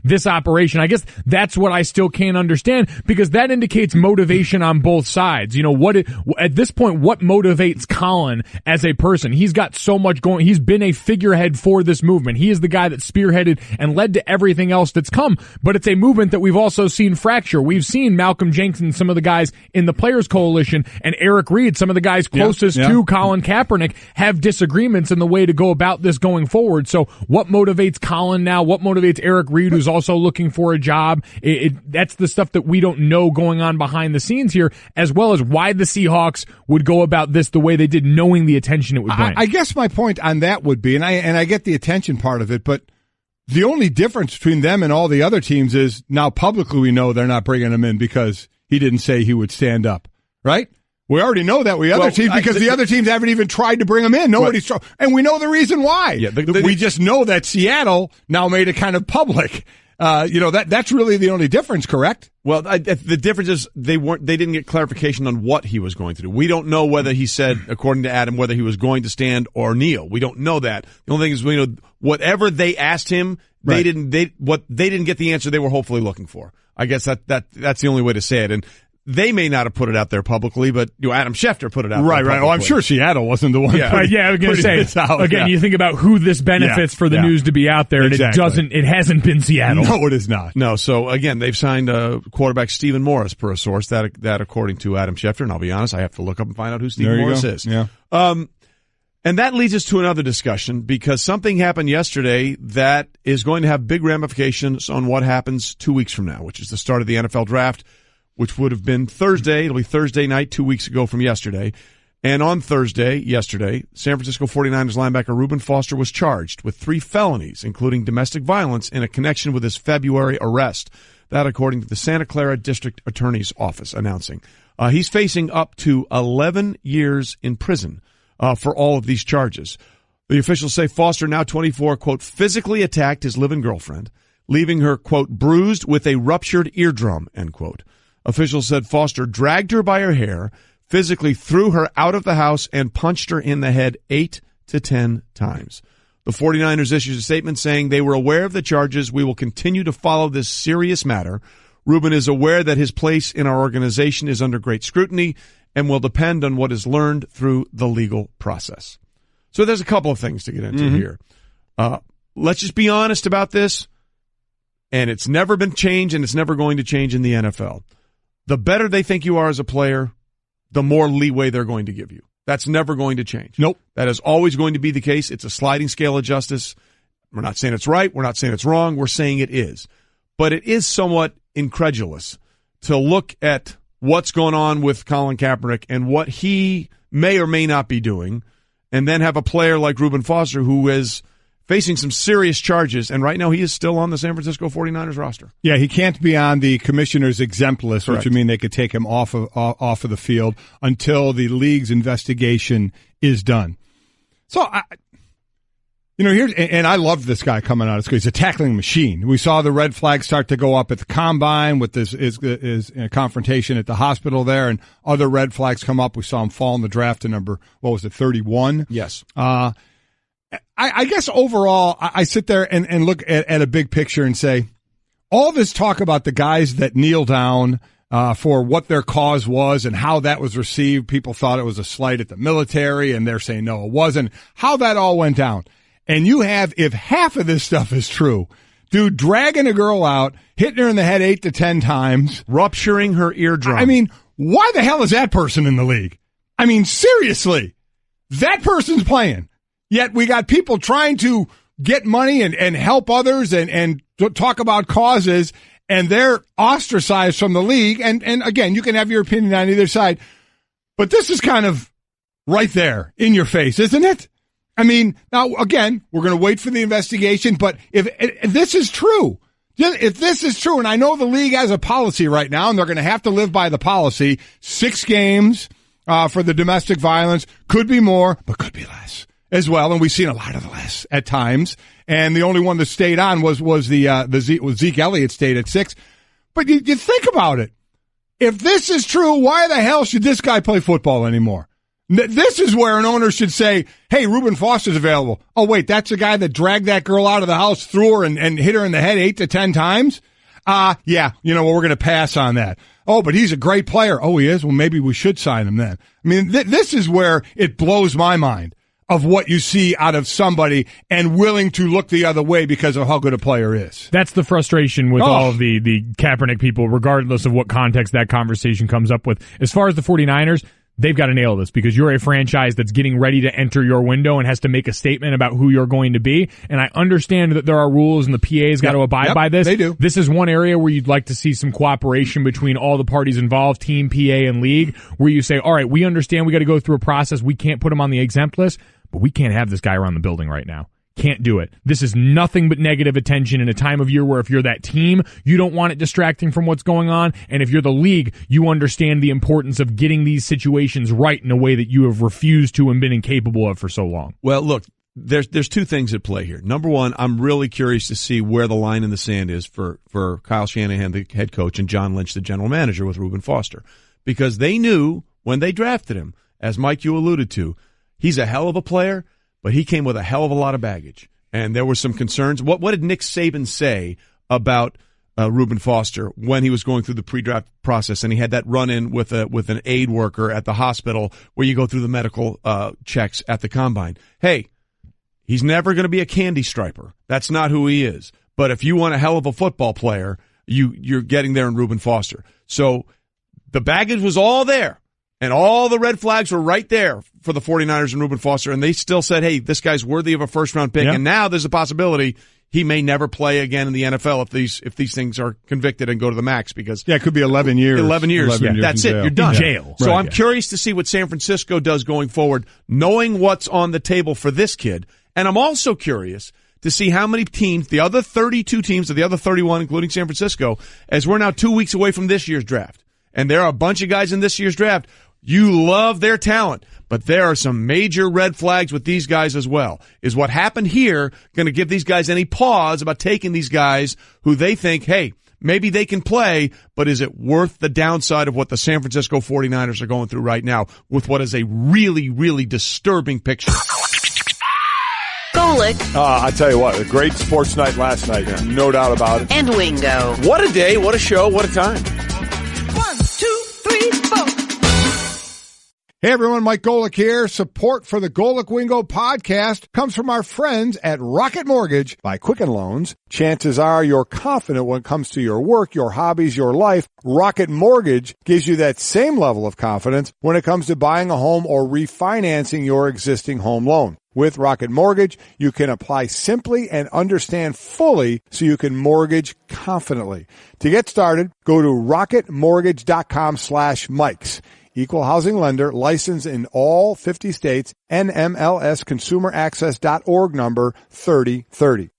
this operation. I guess that's what I still can't understand, because that indicates motivation on both sides. You know, at this point, what motivates Colin as a person? He's got so much going. He's been a figurehead for this movement. He is the guy that spearheaded and led to everything else that's come. But it's a movement that we've also seen fracture. We've seen Malcolm Jenkins, some of the guys in the Players Coalition, and Eric Reed, some of the guys closest to Colin Kaepernick, have disagreements in the way to go about this going forward. So what motivates Colin now? What motivates Eric Reed, who's also looking for a job? That's the stuff that we don't know going on behind the scenes here, as well as why the Seahawks would go about this the way they did, knowing the attention it would bring. I guess my point on that would be, and I get the attention part of it, but the only difference between them and all the other teams is now publicly we know they're not bringing him in because he didn't say he would stand up, right? We already know that with other teams because the other teams haven't even tried to bring him in. Nobody's tried, and we know the reason why. Yeah, we just know that Seattle now made it kind of public. That's really the only difference, correct? Well, the difference is they didn't get clarification on what he was going to do. We don't know whether he said, according to Adam, whether he was going to stand or kneel. We don't know that. The only thing is, we know whatever they asked him, they didn't get the answer they were hopefully looking for. I guess that's the only way to say it. And they may not have put it out there publicly, but Adam Schefter put it out there publicly. Right. Oh, I'm sure Seattle wasn't the one. I was going to say, again, you think about who this benefits for the news to be out there, and it hasn't been Seattle. No, it is not. No, so again, they've signed quarterback Stephen Morris per a source, that according to Adam Schefter, and I'll be honest, I have to look up and find out who Stephen Morris is. Yeah. And that leads us to another discussion, because something happened yesterday that is going to have big ramifications on what happens 2 weeks from now, which is the start of the NFL draft, which would have been Thursday. It'll be Thursday night 2 weeks ago from yesterday. And on yesterday, San Francisco 49ers linebacker Reuben Foster was charged with 3 felonies, including domestic violence, in a connection with his February arrest. That according to the Santa Clara District Attorney's Office announcing. He's facing up to 11 years in prison for all of these charges. The officials say Foster, now 24, quote, physically attacked his live-in girlfriend, leaving her, quote, bruised with a ruptured eardrum, end quote. Officials said Foster dragged her by her hair, physically threw her out of the house, and punched her in the head 8 to 10 times. The 49ers issued a statement saying they were aware of the charges. We will continue to follow this serious matter. Reuben is aware that his place in our organization is under great scrutiny and will depend on what is learned through the legal process. So there's a couple of things to get into here. Let's just be honest about this, and it's never been changed, and it's never going to change in the NFL. The better they think you are as a player, the more leeway they're going to give you. That's never going to change. Nope. That is always going to be the case. It's a sliding scale of justice. We're not saying it's right. We're not saying it's wrong. We're saying it is. But it is somewhat incredulous to look at what's going on with Colin Kaepernick and what he may or may not be doing, and then have a player like Reuben Foster who is facing some serious charges, and right now he is still on the San Francisco 49ers roster. Yeah, he can't be on the commissioner's exempt list, Correct. which would mean they could take him off of the field until the league's investigation is done. So, here's, and I love this guy coming out. He's a tackling machine. We saw the red flag start to go up at the combine with his confrontation at the hospital there, and other red flags come up. We saw him fall in the draft to number, 31? Yes. I guess overall, I sit there and look at a big picture and say, all this talk about the guys that kneel down for what their cause was and how that was received. People thought it was a slight at the military, and they're saying, no, it wasn't. How that all went down. And you have, if half of this stuff is true, dude dragging a girl out, hitting her in the head 8 to 10 times. Rupturing her eardrum. I mean, why the hell is that person in the league? I mean, seriously, that person's playing. Yet we got people trying to get money and help others and talk about causes, and they're ostracized from the league. And again, you can have your opinion on either side, but this is kind of right there in your face, isn't it? I mean, now, again, we're going to wait for the investigation, but if this is true, and I know the league has a policy right now, and they're going to have to live by the policy, 6 games for the domestic violence, could be more, but could be less as well, and we've seen a lot of less at times. And the only one that stayed on was Zeke Elliott stayed at 6. But you think about it. If this is true, why the hell should this guy play football anymore? This is where an owner should say, hey, Reuben Foster's available. Oh, wait, that's the guy that dragged that girl out of the house, threw her, and hit her in the head 8 to 10 times? Yeah, we're going to pass on that. Oh, but he's a great player. Oh, he is? Well, maybe we should sign him then. I mean, this is where it blows my mind of what you see out of somebody and willing to look the other way because of how good a player is. That's the frustration with all of the Kaepernick people, regardless of what context that conversation comes up with. As far as the 49ers, they've got to nail this because you're a franchise that's getting ready to enter your window and has to make a statement about who you're going to be. And I understand that there are rules and the PA's got to abide by this. They do. This is one area where you'd like to see some cooperation between all the parties involved, team, PA, and league, where you say, all right, we understand we got to go through a process. We can't put him on the exempt list, but we can't have this guy around the building right now. Can't do it. This is nothing but negative attention in a time of year where if you're that team, you don't want it distracting from what's going on. And if you're the league, you understand the importance of getting these situations right in a way that you have refused to and been incapable of for so long. Well, look, there's 2 things at play here. Number one, I'm really curious to see where the line in the sand is for Kyle Shanahan, the head coach, and John Lynch, the general manager, with Reuben Foster. Because they knew when they drafted him, as Mike, you alluded to, he's a hell of a player, but he came with a hell of a lot of baggage. And there were some concerns. What did Nick Saban say about Reuben Foster when he was going through the pre-draft process and he had that run-in with an aid worker at the hospital where you go through the medical checks at the combine? Hey, he's never going to be a candy striper. That's not who he is. But if you want a hell of a football player, you're getting there in Reuben Foster. So the baggage was all there. And all the red flags were right there for the 49ers and Reuben Foster, and they still said, hey, this guy's worthy of a first-round pick. Yeah. And now there's a possibility he may never play again in the NFL if these things are convicted and go to the max. Because it could be 11 years. 11 years. That's it. You're done. In jail. So I'm curious to see what San Francisco does going forward, knowing what's on the table for this kid. And I'm also curious to see how many teams, the other 32 teams, or the other 31, including San Francisco, as we're now 2 weeks away from this year's draft. And there are a bunch of guys in this year's draft. You love their talent, but there are some major red flags with these guys as well. Is what happened here going to give these guys any pause about taking these guys who they think, hey, maybe they can play, but is it worth the downside of what the San Francisco 49ers are going through right now with what is a really, really disturbing picture? Golic. I tell you what, a great sports night last night, no doubt about it. And Wingo. What a day, what a show, what a time. 1, 2, 3, 4. Hey everyone, Mike Golic here. Support for the Golic Wingo podcast comes from our friends at Rocket Mortgage by Quicken Loans. Chances are you're confident when it comes to your work, your hobbies, your life. Rocket Mortgage gives you that same level of confidence when it comes to buying a home or refinancing your existing home loan. With Rocket Mortgage, you can apply simply and understand fully so you can mortgage confidently. To get started, go to rocketmortgage.com/Mikes. Equal housing lender, licensed in all 50 states, NMLS consumeraccess.org number 3030.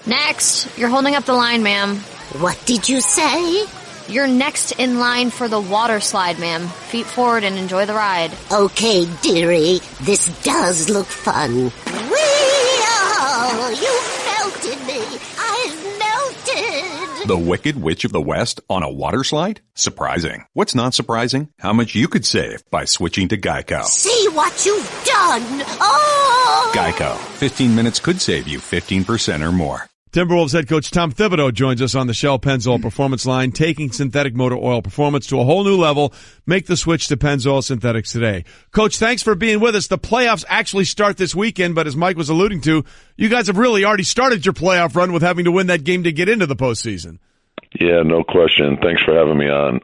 Next. You're holding up the line, ma'am. What did you say? You're next in line for the water slide, ma'am. Feet forward and enjoy the ride. Okay, dearie. This does look fun. Whee-oh! You melted me. I've melted. The Wicked Witch of the West on a water slide? Surprising. What's not surprising? How much you could save by switching to Geico. See what you've done. Oh! Geico. 15 minutes could save you 15% or more. Timberwolves head coach Thom Thibodeau joins us on the Shell Pennzoil Performance line, taking synthetic motor oil performance to a whole new level. Make the switch to Pennzoil Synthetics today. Coach, thanks for being with us. The playoffs actually start this weekend, but as Mike was alluding to, you guys have really already started your playoff run with having to win that game to get into the postseason. Yeah, no question. Thanks for having me on.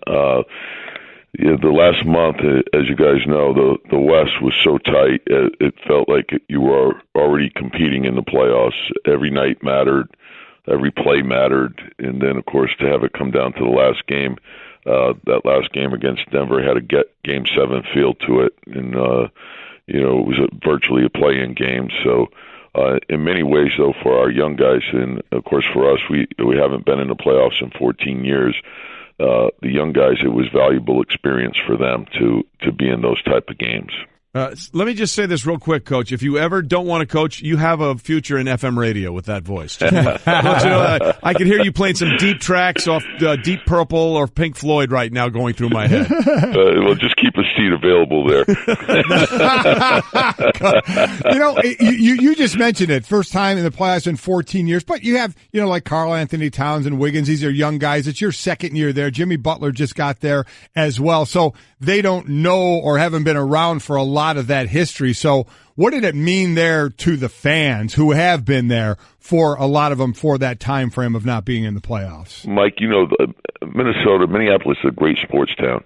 The last month, as you guys know, the West was so tight. It felt like you were already competing in the playoffs. Every night mattered. Every play mattered. And then, of course, to have it come down to the last game, that last game against Denver had a Game 7 feel to it. And, it was virtually a play-in game. So, in many ways, though, for our young guys, and, of course, for us, we haven't been in the playoffs in 14 years. The young guys, it was valuable experience for them to be in those type of games. Let me just say this real quick, Coach. If you ever don't want to coach, you have a future in FM radio with that voice. Don't you know, I can hear you playing some deep tracks off Deep Purple or Pink Floyd right now going through my head. Well, just keep a seat available there. You just mentioned it. First time in the playoffs in 14 years. But you have, like Karl Anthony Towns and Wiggins. These are young guys. It's your second year there. Jimmy Butler just got there as well. So they don't know or haven't been around for a lot of that history. So what did it mean there to the fans who have been there for a lot of them for that time frame of not being in the playoffs? Mike, Minneapolis is a great sports town.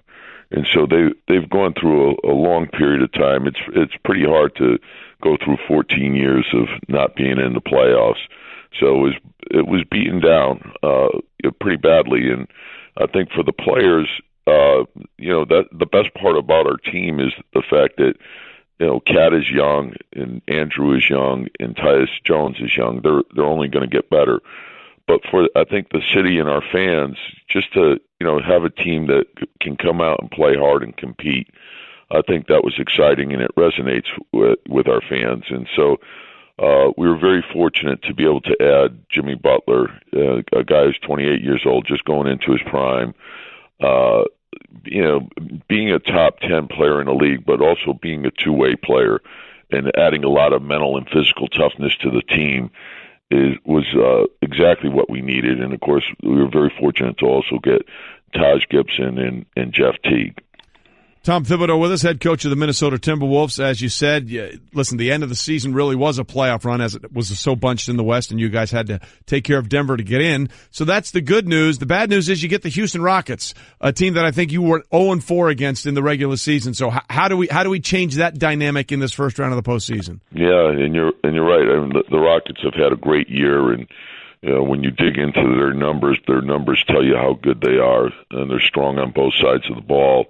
And so they've gone through a long period of time. It's pretty hard to go through 14 years of not being in the playoffs. So it was beaten down pretty badly. And I think for the players, that the best part about our team is the fact that, Cat is young and Andrew is young and Tyus Jones is young. They're only going to get better. But I think the city and our fans, just to, have a team that can come out and play hard and compete, I think that was exciting and it resonates with our fans. And so, we were very fortunate to be able to add Jimmy Butler, a guy who's 28 years old, just going into his prime. Being a top 10 player in the league, but also being a two-way player and adding a lot of mental and physical toughness to the team was exactly what we needed. And, of course, we were very fortunate to also get Taj Gibson and Jeff Teague. Thom Thibodeau with us, head coach of the Minnesota Timberwolves. As you said, listen, the end of the season really was a playoff run as it was so bunched in the West, and you guys had to take care of Denver to get in. So that's the good news. The bad news is you get the Houston Rockets, a team that I think you were 0-4 against in the regular season. So how do we change that dynamic in this first round of the postseason? Yeah, and you're right. I mean, the Rockets have had a great year, and when you dig into their numbers tell you how good they are, and they're strong on both sides of the ball.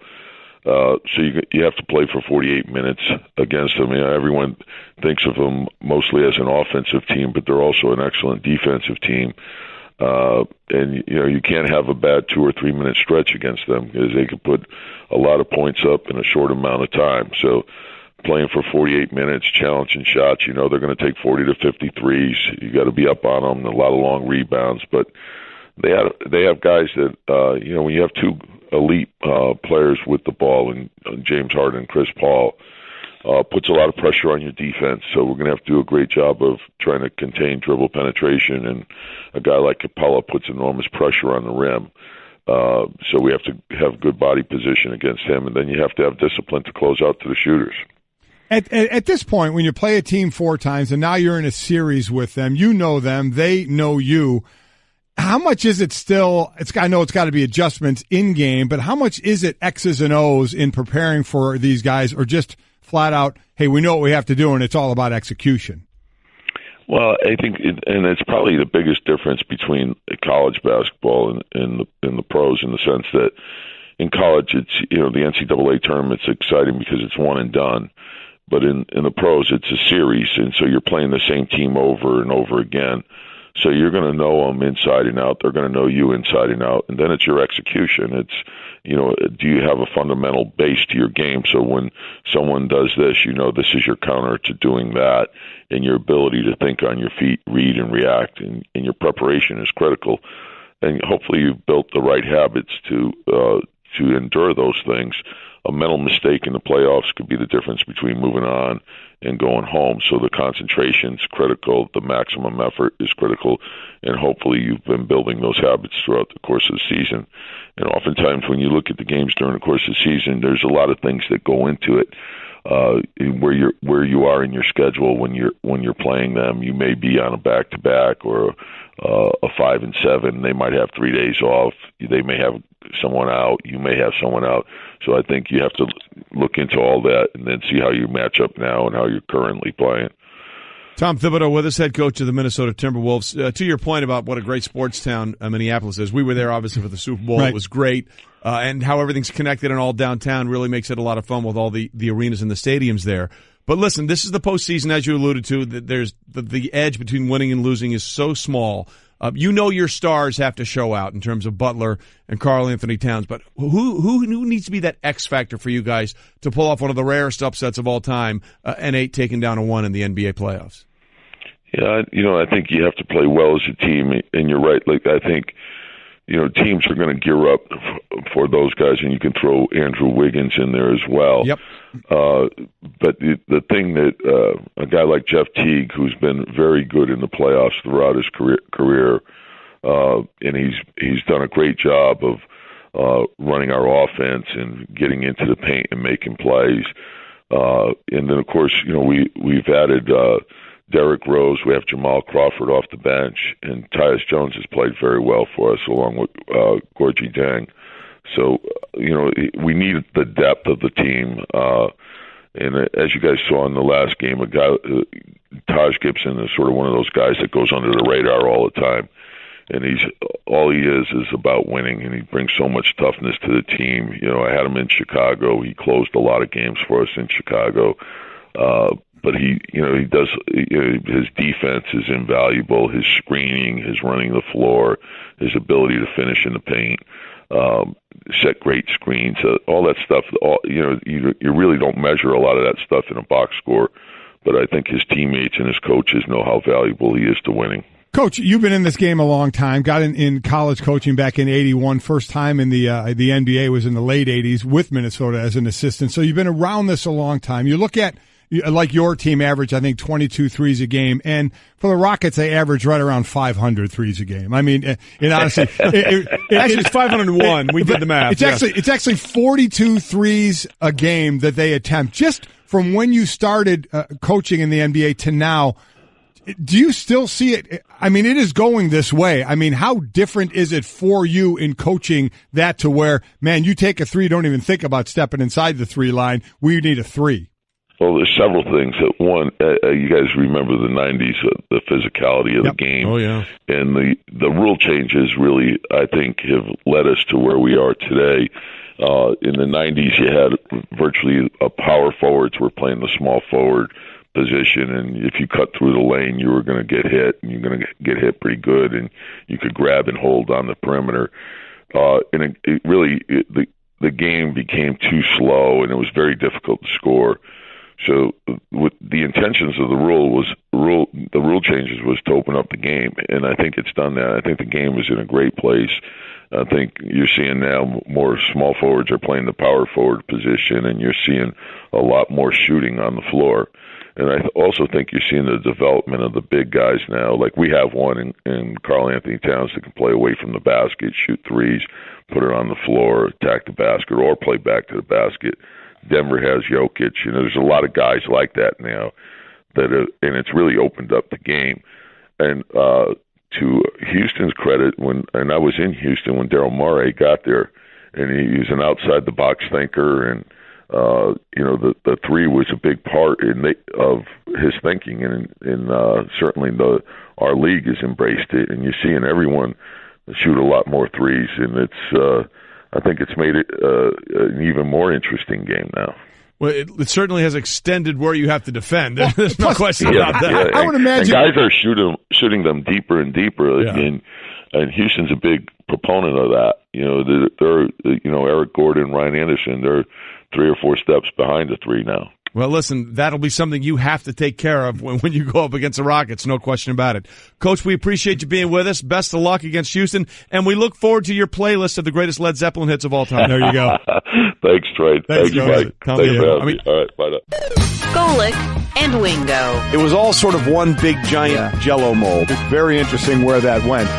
So you have to play for 48 minutes against them. Everyone thinks of them mostly as an offensive team, but they're also an excellent defensive team. And you can't have a bad 2 or 3 minute stretch against them because they can put a lot of points up in a short amount of time. So playing for 48 minutes, challenging shots, they're going to take 40 to 50 threes. You got to be up on them, a lot of long rebounds, but they have guys that when you have two elite players with the ball, and James Harden and Chris Paul, puts a lot of pressure on your defense. So we're going to have to do a great job of trying to contain dribble penetration, and a guy like Capella puts enormous pressure on the rim. So we have to have good body position against him, and then you have to have discipline to close out to the shooters. At this point, when you play a team 4 times and now you're in a series with them, you know them, they know you. How much is it still? I know it's got to be adjustments in game, but how much is it X's and O's in preparing for these guys, or just flat out, hey, we know what we have to do, and it's all about execution? Well, I think, and it's probably the biggest difference between college basketball and the pros, in the sense that in college, it's, the NCAA tournament's exciting because it's one and done. But in the pros, it's a series, and so you're playing the same team over and over again. So you're going to know them inside and out. They're going to know you inside and out. And then it's your execution. It's, do you have a fundamental base to your game? So when someone does this, this is your counter to doing that. And your ability to think on your feet, read and react, and your preparation is critical. And hopefully you've built the right habits to endure those things. A mental mistake in the playoffs could be the difference between moving on and going home. So the concentration's critical, the maximum effort is critical, and hopefully you've been building those habits throughout the course of the season. And oftentimes when you look at the games during the course of the season, there's a lot of things that go into it. Where you are in your schedule when you're playing them. You may be on a back-to-back or a 5 and 7. They might have 3 days off. They may have someone out. You may have someone out. So I think you have to look into all that and then see how you match up now and how you're currently playing. Thom Thibodeau with us, head coach of the Minnesota Timberwolves. To your point about what a great sports town Minneapolis is, we were there obviously for the Super Bowl. Right. It was great. And how everything's connected and all downtown really makes it a lot of fun with all the arenas and the stadiums there. But listen, this is the postseason, as you alluded to. There's the edge between winning and losing is so small. Your stars have to show out in terms of Butler and Karl Anthony Towns. But who needs to be that X factor for you guys to pull off one of the rarest upsets of all time, an 8 taking down a 1 in the NBA playoffs? Yeah, I think you have to play well as a team, and you're right. I think, teams are going to gear up for those guys, and you can throw Andrew Wiggins in there as well. Yep. But the thing that a guy like Jeff Teague, who's been very good in the playoffs throughout his career, and he's done a great job of running our offense and getting into the paint and making plays. And then, of course, we've added Derrick Rose. We have Jamal Crawford off the bench, and Tyus Jones has played very well for us, along with Gorgie Deng. So, we need the depth of the team. And as you guys saw in the last game, a guy, Taj Gibson, is sort of one of those guys that goes under the radar all the time. And all he is about winning, and he brings so much toughness to the team. I had him in Chicago. He closed a lot of games for us in Chicago. But he does, his defense is invaluable. His screening, his running the floor, his ability to finish in the paint, set great screens, all that stuff. You really don't measure a lot of that stuff in a box score, but I think his teammates and his coaches know how valuable he is to winning. Coach, you've been in this game a long time. Got in college coaching back in '81. First time in the NBA was in the late '80s with Minnesota as an assistant. So you've been around this a long time. You look at, like, your team average, I think, 22 threes a game. And for the Rockets, they average right around 500 threes a game. I mean, honestly, actually, it's 501. We did the math. It's actually 42 threes a game that they attempt. Just from when you started coaching in the NBA to now, do you still see it? I mean, it is going this way. I mean, how different is it for you in coaching that to where, man, you take a three, don't even think about stepping inside the 3 line. We need a 3. Well, there's several things. One, you guys remember the 90s, the physicality of the game. Oh, yeah. And the rule changes really, I think, have led us to where we are today. In the 90s, you had virtually power forwards were playing the small forward position, and if you cut through the lane, you were going to get hit, and you're going to get hit pretty good, and you could grab and hold on the perimeter. And the game became too slow, and it was very difficult to score. So with the intentions of the rule changes was to open up the game, and I think it's done that. I think the game is in a great place. I think you're seeing now more small forwards are playing the power forward position, and you're seeing a lot more shooting on the floor. And I also think you're seeing the development of the big guys now. Like we have one in Karl Anthony Towns that can play away from the basket, shoot threes, put it on the floor, attack the basket, or play back to the basket. Denver has Jokic. There's a lot of guys like that now, and it's really opened up the game. And to Houston's credit, and I was in Houston when Daryl Morey got there, and he was an outside the box thinker, and the three was a big part of his thinking, and certainly our league has embraced it, and you're seeing everyone shoot a lot more threes, and it's I think it's made it an even more interesting game now. Well, it certainly has extended where you have to defend. There's no question about that. Yeah. I would imagine and guys are shooting them deeper and deeper, and Houston's a big proponent of that. They're Eric Gordon, Ryan Anderson. They're 3 or 4 steps behind the three now. Well, listen, that'll be something you have to take care of when you go up against the Rockets, no question about it. Coach, we appreciate you being with us. Best of luck against Houston, and we look forward to your playlist of the greatest Led Zeppelin hits of all time. There you go. Thanks, Trey. Thanks, Mike. Thanks for having me. All right, bye now. Golic and Wingo. It was all sort of one big, giant Jell-O mold. It's very interesting where that went.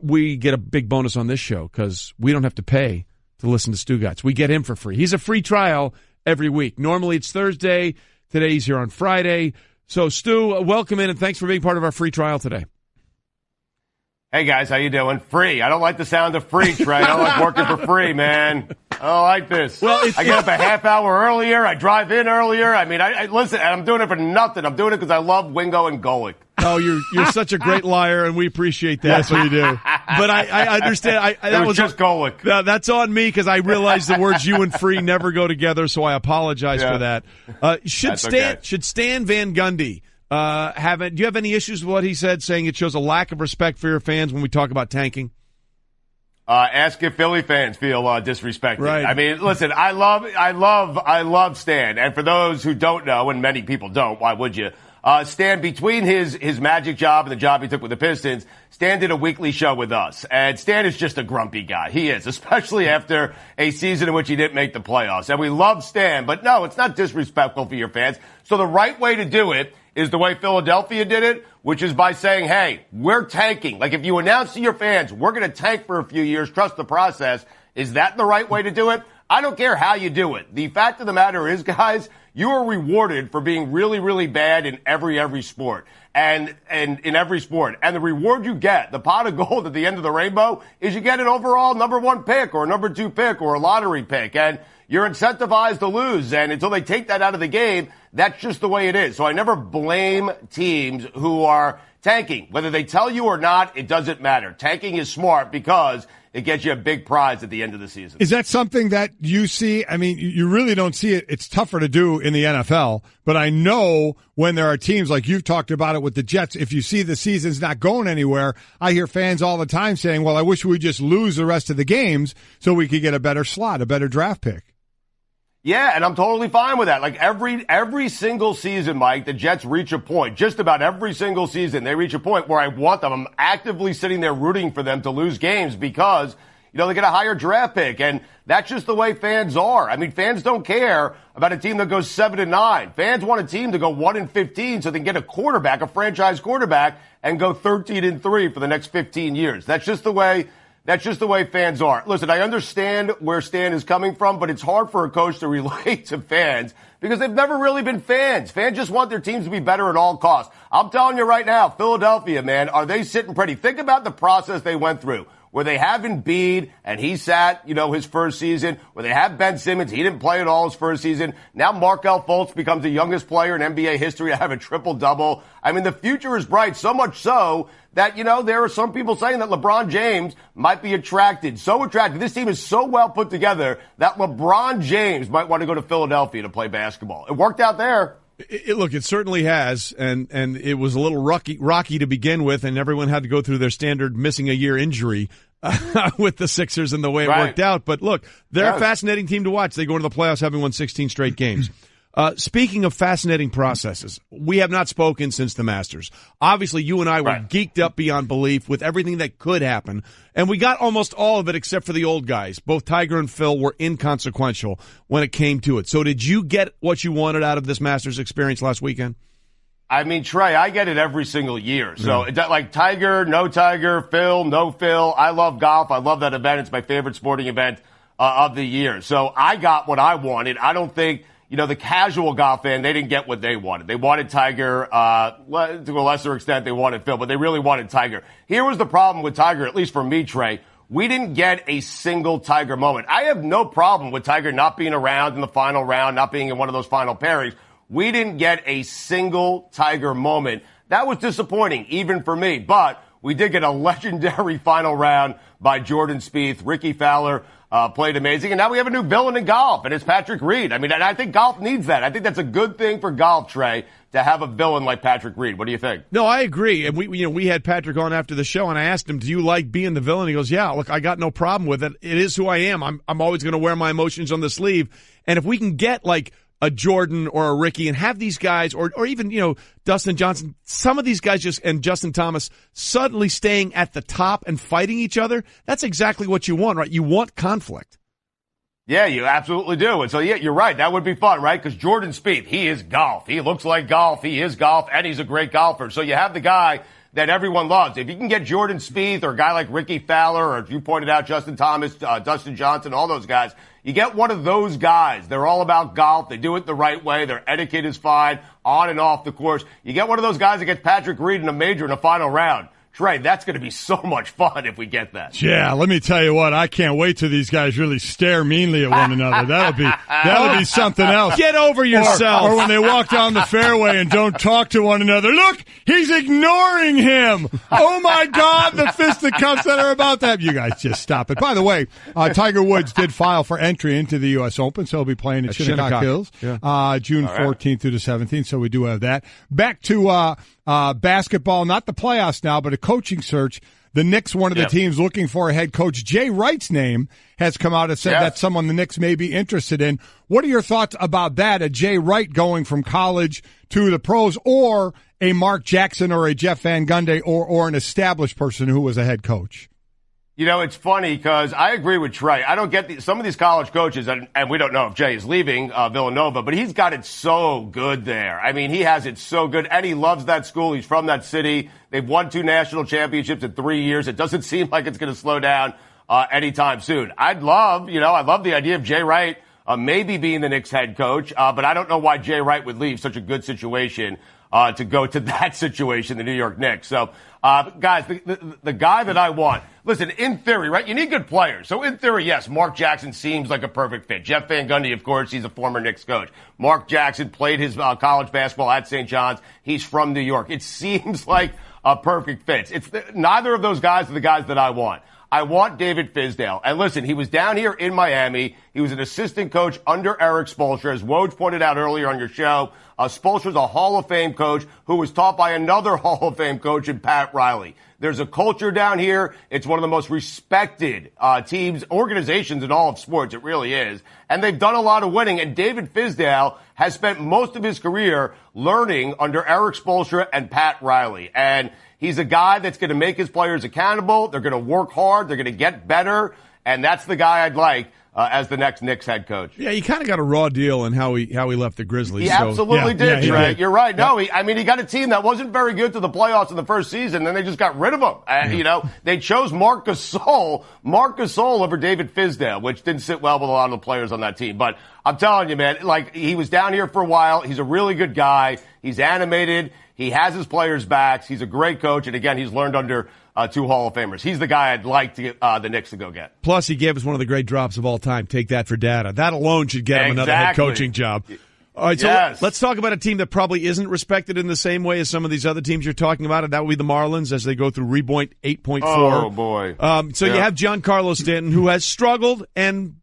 We get a big bonus on this show because we don't have to pay to listen to Stugotz. We get him for free. He's a free trial every week. Normally it's Thursday. Today he's here on Friday. So, Stu, welcome in, and thanks for being part of our free trial today. Hey, guys, how you doing? Free. I don't like the sound of free, Trey. I don't like working for free, man. I don't like this. Well, I get up a half hour earlier. I drive in earlier. I mean, I listen, I'm doing it for nothing. I'm doing it because I love Wingo and Golic. Oh, you're such a great liar, and we appreciate that. That's what you do. But I understand. That was just Golic. That's on me because I realized the words "you" and "free" never go together, so I apologize for that. Should Stan Van Gundy do you have any issues with what he said, saying it shows a lack of respect for your fans when we talk about tanking? Ask if Philly fans feel disrespected. Right. I mean, listen, I love Stan, and for those who don't know, and many people don't, why would you? Stan, between his Magic job and the job he took with the Pistons, Stan did a weekly show with us. And Stan is just a grumpy guy. He is, especially after a season in which he didn't make the playoffs. And we love Stan, but no, it's not disrespectful for your fans. So the right way to do it is the way Philadelphia did it, which is by saying, hey, we're tanking. Like if you announce to your fans, we're going to tank for a few years, trust the process. Is that the right way to do it? I don't care how you do it. The fact of the matter is, guys, you are rewarded for being really, really bad in every sport. And in every sport. And the reward you get, the pot of gold at the end of the rainbow, is you get an overall number 1 pick or a number 2 pick or a lottery pick. And you're incentivized to lose. And until they take that out of the game, that's just the way it is. So I never blame teams who are tanking. Whether they tell you or not, it doesn't matter. Tanking is smart because it gets you a big prize at the end of the season. Is that something that you see? I mean, you really don't see it. It's tougher to do in the NFL, but I know when there are teams like you've talked about it with the Jets, if you see the season's not going anywhere, I hear fans all the time saying, well, I wish we would just lose the rest of the games so we could get a better slot, a better draft pick. Yeah, and I'm totally fine with that. Like every single season, Mike, the Jets reach a point. Just about every single season, they reach a point where I want them. I'm actively sitting there rooting for them to lose games because, they get a higher draft pick. And that's just the way fans are. I mean, fans don't care about a team that goes 7-9. Fans want a team to go 1-15 so they can get a quarterback, a franchise quarterback, and go 13-3 for the next 15 years. That's just the way fans are. Listen, I understand where Stan is coming from, but it's hard for a coach to relate to fans because they've never really been fans. Fans just want their teams to be better at all costs. I'm telling you right now, Philadelphia, man, are they sitting pretty? Think about the process they went through. Where they have Embiid, and he sat, his first season. Where they have Ben Simmons, he didn't play at all his first season. Now Markelle Fultz becomes the youngest player in NBA history to have a triple-double. I mean, the future is bright, so much so that, there are some people saying that LeBron James might be attracted. So attracted. This team is so well put together that LeBron James might want to go to Philadelphia to play basketball. It worked out there. Look, it certainly has, and it was a little rocky to begin with, and everyone had to go through their standard missing a year injury with the Sixers and the way it worked out. But look, they're a fascinating team to watch. They go into the playoffs having won 16 straight games. Speaking of fascinating processes, we have not spoken since the Masters. Obviously, you and I were geeked up beyond belief with everything that could happen, and we got almost all of it except for the old guys. Both Tiger and Phil were inconsequential when it came to it. So did you get what you wanted out of this Masters experience last weekend? I mean, Trey, I get it every single year. So, like Tiger, no Tiger, Phil, no Phil. I love golf. I love that event. It's my favorite sporting event of the year. So I got what I wanted. I don't think, the casual golf fan, they didn't get what they wanted. They wanted Tiger, to a lesser extent, they wanted Phil, but they really wanted Tiger. Here was the problem with Tiger, at least for me, Trey. We didn't get a single Tiger moment. I have no problem with Tiger not being around in the final round, not being in one of those final pairings. We didn't get a single Tiger moment. That was disappointing, even for me. But we did get a legendary final round by Jordan Spieth. Ricky Fowler played amazing. And now we have a new villain in golf, and it's Patrick Reed. I mean, and I think golf needs that. I think that's a good thing for golf, Trey, to have a villain like Patrick Reed. What do you think? No, I agree. And we had Patrick on after the show, and I asked him, do you like being the villain? He goes, yeah, look, I got no problem with it. It is who I am. I'm always going to wear my emotions on the sleeve. And if we can get, like, a Jordan or a Ricky and have these guys, or even, Dustin Johnson, some of these guys and Justin Thomas suddenly staying at the top and fighting each other, that's exactly what you want, right? You want conflict. Yeah, you absolutely do. And so, yeah, you're right. That would be fun, right? Because Jordan Spieth, he is golf. He looks like golf. He is golf, and he's a great golfer. So you have the guy that everyone loves. If you can get Jordan Spieth or a guy like Ricky Fowler, or if you pointed out Justin Thomas, Dustin Johnson, all those guys, you get one of those guys. They're all about golf. They do it the right way. Their etiquette is fine on and off the course. You get one of those guys that gets Patrick Reed in a major in a final round. Trey, that's going to be so much fun if we get that. Yeah, let me tell you what, I can't wait till these guys really stare meanly at one another. That'll be something else. Get over yourself. Or when they walk down the fairway and don't talk to one another. Look, he's ignoring him. Oh my God, the fisticuffs that are about that. You guys just stop it. By the way, Tiger Woods did file for entry into the U.S. Open, so he'll be playing at Shinnecock Hills, June 14th through the 17th. So we do have that. Back to basketball, not the playoffs now, but a coaching search. The Knicks, one of the teams looking for a head coach. Jay Wright's name has come out and said that's someone the Knicks may be interested in. What are your thoughts about that, a Jay Wright going from college to the pros, or a Mark Jackson or a Jeff Van Gundy or an established person who was a head coach? It's funny because I agree with Trey. I don't get some of these college coaches, and we don't know if Jay is leaving Villanova, but he's got it so good there. I mean, he has it so good, and he loves that school. He's from that city. They've won 2 national championships in 3 years. It doesn't seem like it's going to slow down anytime soon. I love the idea of Jay Wright maybe being the Knicks head coach, but I don't know why Jay Wright would leave such a good situation to go to that situation, the New York Knicks. So, guys, the guy that I want, listen, in theory, right, you need good players. So in theory, yes, Mark Jackson seems like a perfect fit. Jeff Van Gundy, of course, he's a former Knicks coach. Mark Jackson played his college basketball at St. John's. He's from New York. It seems like a perfect fit. Neither of those guys are the guys that I want. I want David Fizdale. And listen, he was down here in Miami. He was an assistant coach under Eric Spoelstra. As Woj pointed out earlier on your show, Spoelstra's a Hall of Fame coach who was taught by another Hall of Fame coach in Pat Riley. There's a culture down here. It's one of the most respected teams, organizations in all of sports. It really is. And they've done a lot of winning. And David Fizdale has spent most of his career learning under Eric Spoelstra and Pat Riley. And he's a guy that's going to make his players accountable. They're going to work hard. They're going to get better. And that's the guy I'd like as the next Knicks head coach. Yeah, he kind of got a raw deal in how he left the Grizzlies. He absolutely did, Trey. You're right. No, he got a team that wasn't very good to the playoffs in the first season, then they just got rid of him. They chose Marc Gasol over David Fizdale, which didn't sit well with a lot of the players on that team. But I'm telling you, man, he was down here for a while. He's a really good guy. He's animated. He has his players' backs. He's a great coach. And again, he's learned under 2 Hall of Famers. He's the guy I'd like to get the Knicks to go get. Plus, he gave us one of the great drops of all time. Take that for data. That alone should get him another head coaching job. All right, so let's talk about a team that probably isn't respected in the same way as some of these other teams you're talking about, and that would be the Marlins as they go through repoint 8.4. Oh, boy. You have Giancarlo Stanton, who has struggled and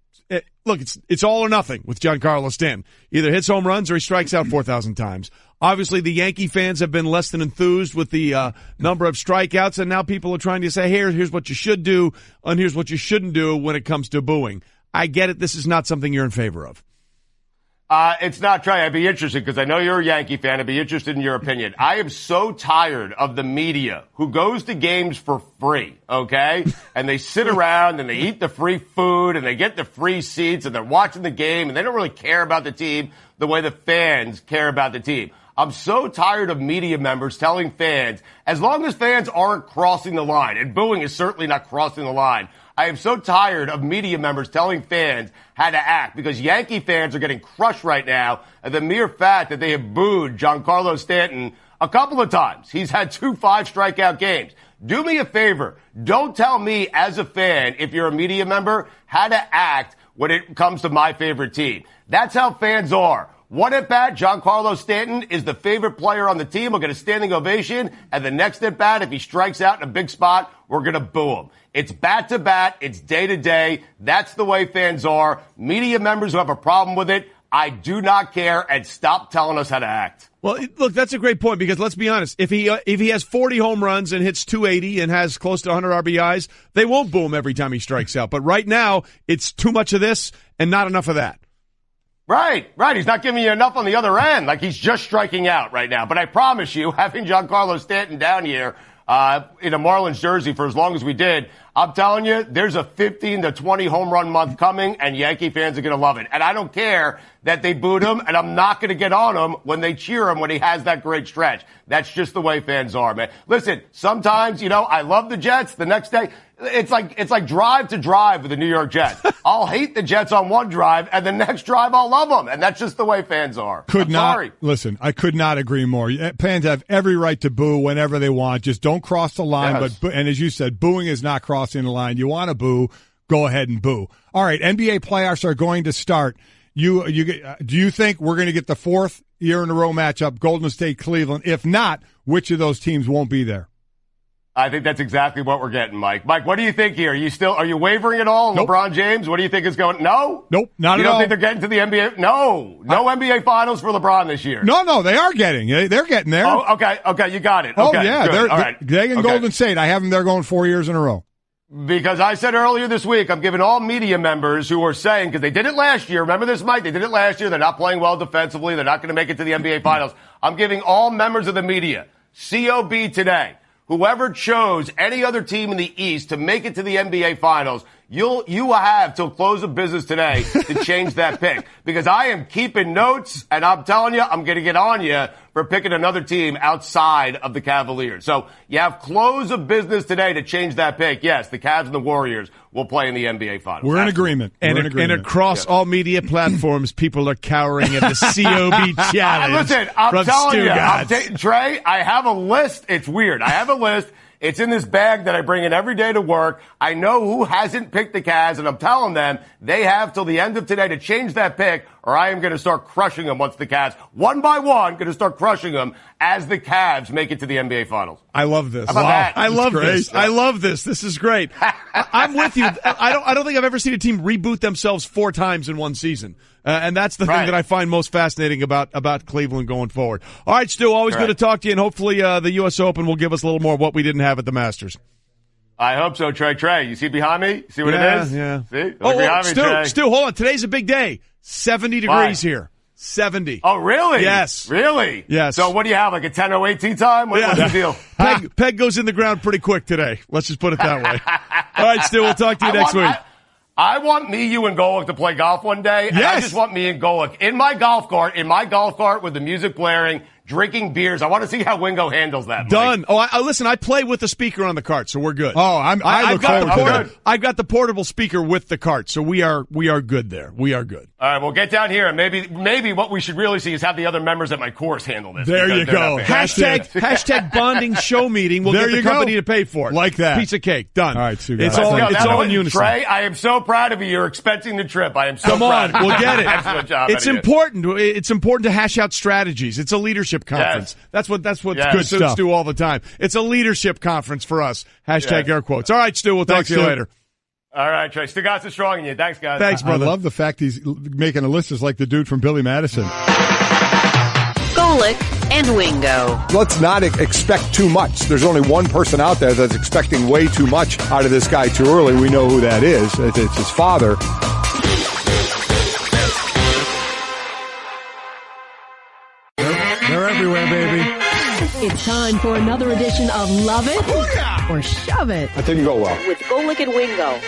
look, it's all or nothing with Giancarlo Stanton. Either hits home runs or he strikes out 4,000 times. Obviously, the Yankee fans have been less than enthused with the number of strikeouts, and now people are trying to say, here's what you should do, and here's what you shouldn't do when it comes to booing. I get it. This is not something you're in favor of. It's not, Trey. I'd be interested because I know you're a Yankee fan. I'd be interested in your opinion. I am so tired of the media who goes to games for free, okay? And they sit around and they eat the free food and they get the free seats and they're watching the game and they don't really care about the team the way the fans care about the team. I'm so tired of media members telling fans, as long as fans aren't crossing the line, and booing is certainly not crossing the line, I am so tired of media members telling fans how to act because Yankee fans are getting crushed right now at the mere fact that they have booed Giancarlo Stanton a couple of times. He's had 2 5-strikeout games. Do me a favor. Don't tell me as a fan, if you're a media member, how to act when it comes to my favorite team. That's how fans are. One at bat, Giancarlo Stanton is the favorite player on the team. We'll get a standing ovation. And the next at bat, if he strikes out in a big spot, we're going to boo him. It's bat to bat. It's day to day. That's the way fans are. Media members who have a problem with it, I do not care, and stop telling us how to act. Well, look, that's a great point because let's be honest. If he has 40 home runs and hits 280 and has close to 100 RBIs, they won't boo him every time he strikes out. But right now, it's too much of this and not enough of that. Right. He's not giving you enough on the other end. Like, he's just striking out right now. But I promise you, having Giancarlo Stanton down here in a Marlins jersey for as long as we did, I'm telling you, there's a 15 to 20 home run month coming, and Yankee fans are going to love it. And I don't care that they booed him, and I'm not going to get on him when they cheer him when he has that great stretch. That's just the way fans are, man. Listen, sometimes, I love the Jets. The next day, it's like drive to drive with the New York Jets. I'll hate the Jets on one drive, and the next drive I'll love them. And that's just the way fans are. Listen, I could not agree more. Fans have every right to boo whenever they want. Just don't cross the line. Yes. And as you said, booing is not crossing the line. You want to boo, go ahead and boo. All right, NBA playoffs are going to start. Do you think we're going to get the 4th year in a row matchup, Golden State, Cleveland? If not, which of those teams won't be there? I think that's exactly what we're getting, Mike. Mike, what do you think here? Are you wavering at all? Nope. LeBron James, what do you think is going? No? Nope, not at all. You don't think they're getting to the NBA? No NBA Finals for LeBron this year. No, they are getting. They're getting there. Oh, okay, you got it. Oh, okay, yeah, good. they and Golden State. I have them there going 4 years in a row. Because I said earlier this week, I'm giving all media members who are saying, because they did it last year, remember this, Mike? They did it last year. They're not playing well defensively. They're not going to make it to the NBA Finals. I'm giving all members of the media, COB today, whoever chose any other team in the East to make it to the NBA Finals, you have till close of business today to change that pick. Because I am keeping notes, and I'm telling you, I'm going to get on you for picking another team outside of the Cavaliers. So you have close of business today to change that pick. Yes, the Cavs and the Warriors will play in the NBA Finals. We're in agreement. And across all media platforms, people are cowering at the COB challenge. Listen, I'm telling you, Trey, I have a list. It's weird. I have a list. It's in this bag that I bring in every day to work. I know who hasn't picked the Cavs, and I'm telling them they have till the end of today to change that pick, or I am going to start crushing them once the Cavs, one by one, going to start crushing them as the Cavs make it to the NBA Finals. I love this. How about that? I love this. I love this. This is great. I'm with you. I don't think I've ever seen a team reboot themselves 4 times in one season. And that's the thing that I find most fascinating about Cleveland going forward. All right, Stu, always good to talk to you, and hopefully the U.S. Open will give us a little more of what we didn't have at the Masters. I hope so, Trey. Trey, you see behind me? See what it is? Yeah. See? Behind me, Trey. Stu, hold on. Today's a big day. 70 degrees here. 70. Oh, really? Yes. Really? Yes. So what do you have, like a 10:08 tea time? What's the deal? Peg goes in the ground pretty quick today. Let's just put it that way. All right, Stu, we'll talk to you next week. I want me, you, and Golic to play golf one day. And I just want me and Golic in my golf cart with the music blaring, drinking beers. I want to see how Wingo handles that. Done. Mike. Oh, listen, I play with the speaker on the cart, so we're good. Oh, I've got the portable speaker with the cart, so we are good there. We are good. All right, we'll get down here, and maybe what we should really see is have the other members at my course handle this. There you go. Hashtag bonding show meeting. We'll get the company to pay for it. Like that. Piece of cake. Done. All right, Sue. It's all in unison. Trey, I am so proud of you. You're expensing the trip. I am so proud. Come on, we'll get it. Excellent job. It's important. It's important to hash out strategies. It's a leadership conference. Yes. That's what good Stu all the time. It's a leadership conference for us. Hashtag air quotes. All right, Stu, we'll talk to you later. All right, Trey. Stugotz is strong in you. Thanks, guys. Thanks, brother. I love the fact he's making a list is like the dude from Billy Madison. Golic and Wingo. Let's not expect too much. There's only one person out there that's expecting way too much out of this guy too early. We know who that is. It's his father. They're everywhere, baby. It's time for another edition of Love It or Shove It. That didn't go well. With Golic and Wingo.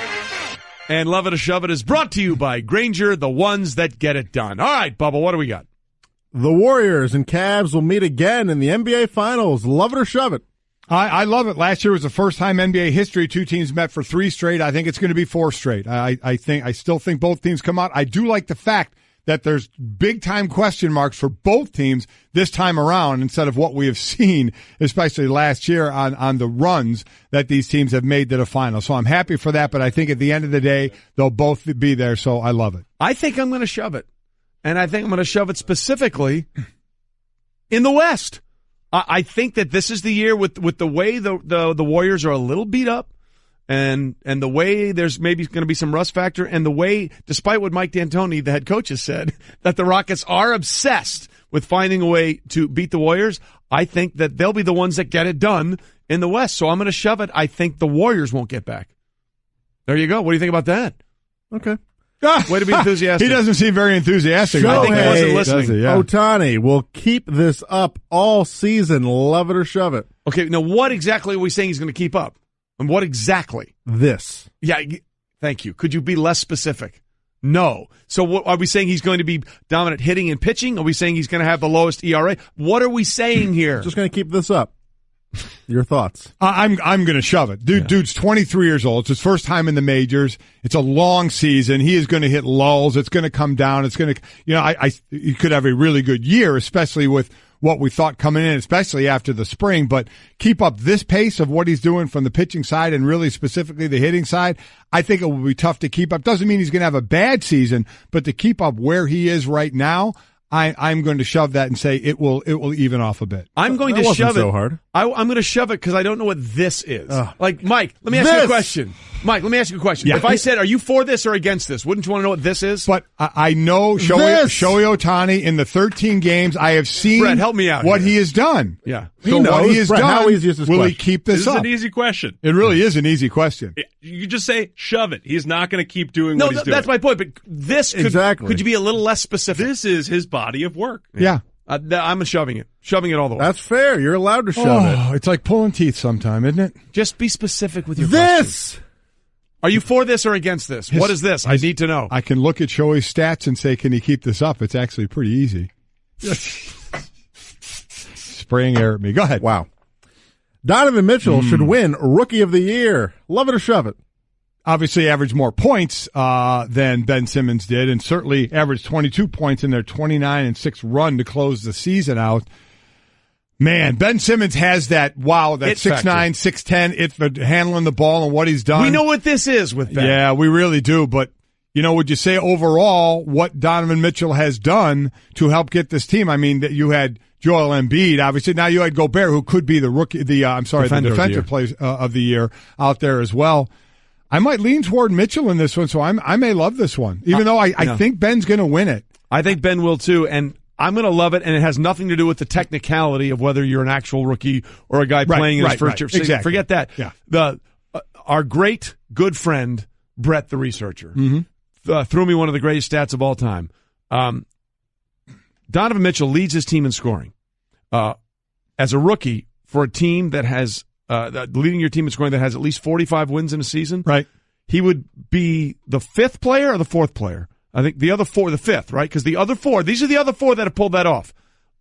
And Love It or Shove It is brought to you by Grainger, the ones that get it done. All right, Bubba, what do we got? The Warriors and Cavs will meet again in the NBA Finals. Love it or shove it. I love it. Last year was the first time NBA history 2 teams met for 3 straight. I think it's going to be 4 straight. I still think both teams come out. I do like the fact that there's big time question marks for both teams this time around instead of what we have seen, especially last year on the runs that these teams have made to the final. So I'm happy for that, but I think at the end of the day, they'll both be there, so I love it. I think I'm going to shove it. And I think I'm going to shove it specifically in the West. I think that this is the year with the way the Warriors are a little beat up and the way there's maybe going to be some rust factor and the way, despite what Mike D'Antoni, the head coach, has said, that the Rockets are obsessed with finding a way to beat the Warriors. I think that they'll be the ones that get it done in the West. So I'm going to shove it. I think the Warriors won't get back. There you go. What do you think about that? Okay. Way to be enthusiastic. He doesn't seem very enthusiastic. I think he wasn't listening. Ohtani will keep this up all season. Love it or shove it. Okay, now what exactly are we saying he's going to keep up? And what exactly? This. Yeah, thank you. Could you be less specific? No. So what, are we saying he's going to be dominant hitting and pitching? Are we saying he's going to have the lowest ERA? What are we saying here? Just going to keep this up. Your thoughts? I'm going to shove it. Dude's 23 years old. It's his first time in the majors. It's a long season. He is going to hit lulls. It's going to come down. It's going to, he could have a really good year, especially with what we thought coming in, especially after the spring. But keep up this pace of what he's doing from the pitching side and really specifically the hitting side. I think it will be tough to keep up. Doesn't mean he's going to have a bad season, but to keep up where he is right now, I'm going to shove that and say it will even off a bit. I'm going to shove it. So hard. I'm going to shove it because I don't know what this is. Like, Mike, let me ask you a question. Mike, let me ask you a question. Yeah. If I said, are you for this or against this? Wouldn't you want to know what this is? But I know Shohei Ohtani in the 13 games I have seen. Brett, help me out what here. he has done. Yeah. So what he has Brett, done, how easy is this will question? he keep this up? This is an easy question. It really is an easy question. You just say, shove it. He's not going to keep doing No, what he's doing. that's my point. But this could you be a little less specific? This is his body of work. Yeah. I'm shoving it all the way. That's fair. You're allowed to shove it. It's like pulling teeth sometime, isn't it? Just be specific with your This! question. Are you for this or against this? What is this? I need to know. I can look at Shohei's stats and say, can he keep this up? It's actually pretty easy. Spraying air at me. Go ahead. Wow. Donovan Mitchell should win Rookie of the Year. Love it or shove it. Obviously averaged more points than Ben Simmons did, and certainly averaged 22 points in their 29-6 run to close the season out. Man, Ben Simmons has that 6'9", 6'10", it for handling the ball and what he's done. We know what this is with Ben. Yeah, we really do, but would you say overall what Donovan Mitchell has done to help get this team? I mean, that you had Joel Embiid, obviously. Now you had Gobert, who could be the defensive player of the year out there as well. I might lean toward Mitchell in this one, so I may love this one, even though I think Ben's going to win it. I think Ben will too, and I'm going to love it, and it has nothing to do with the technicality of whether you're an actual rookie or a guy playing in his first year. Exactly. Forget that. Yeah. Our great, good friend, Brett the researcher, threw me one of the greatest stats of all time. Donovan Mitchell leads his team in scoring. As a rookie, for a team that has leading your team in scoring that has at least 45 wins in a season, right? He would be the 5th player or the 4th player. I think the other 4, the 5th, right? Because the other 4, these are the other 4 that have pulled that off.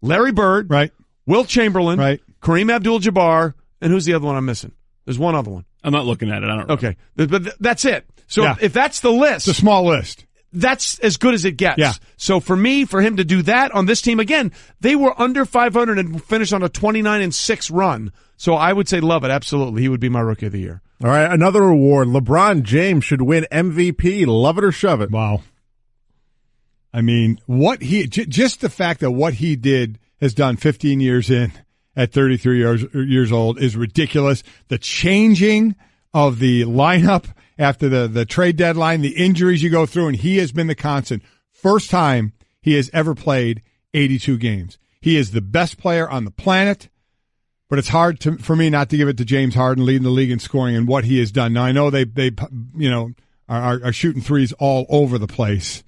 Larry Bird, right? Wilt Chamberlain, right? Kareem Abdul-Jabbar, and who's the other one I'm missing? There's one other one. I'm not looking at it. I don't know. Okay. But that's it. So if that's the list. It's a small list. That's as good as it gets. Yeah. So for him to do that on this team, again, they were under 500 and finished on a 29-6 run. So I would say love it. Absolutely. He would be my Rookie of the Year. All right. Another award. LeBron James should win MVP. Love it or shove it. Wow. I mean, just the fact that what he has done 15 years in at 33 years old is ridiculous. The changing of the lineup after the trade deadline, the injuries you go through, and he has been the constant. First time he has ever played 82 games. He is the best player on the planet, but it's hard for me not to give it to James Harden leading the league in scoring and what he has done. Now, I know they are shooting threes all over the place.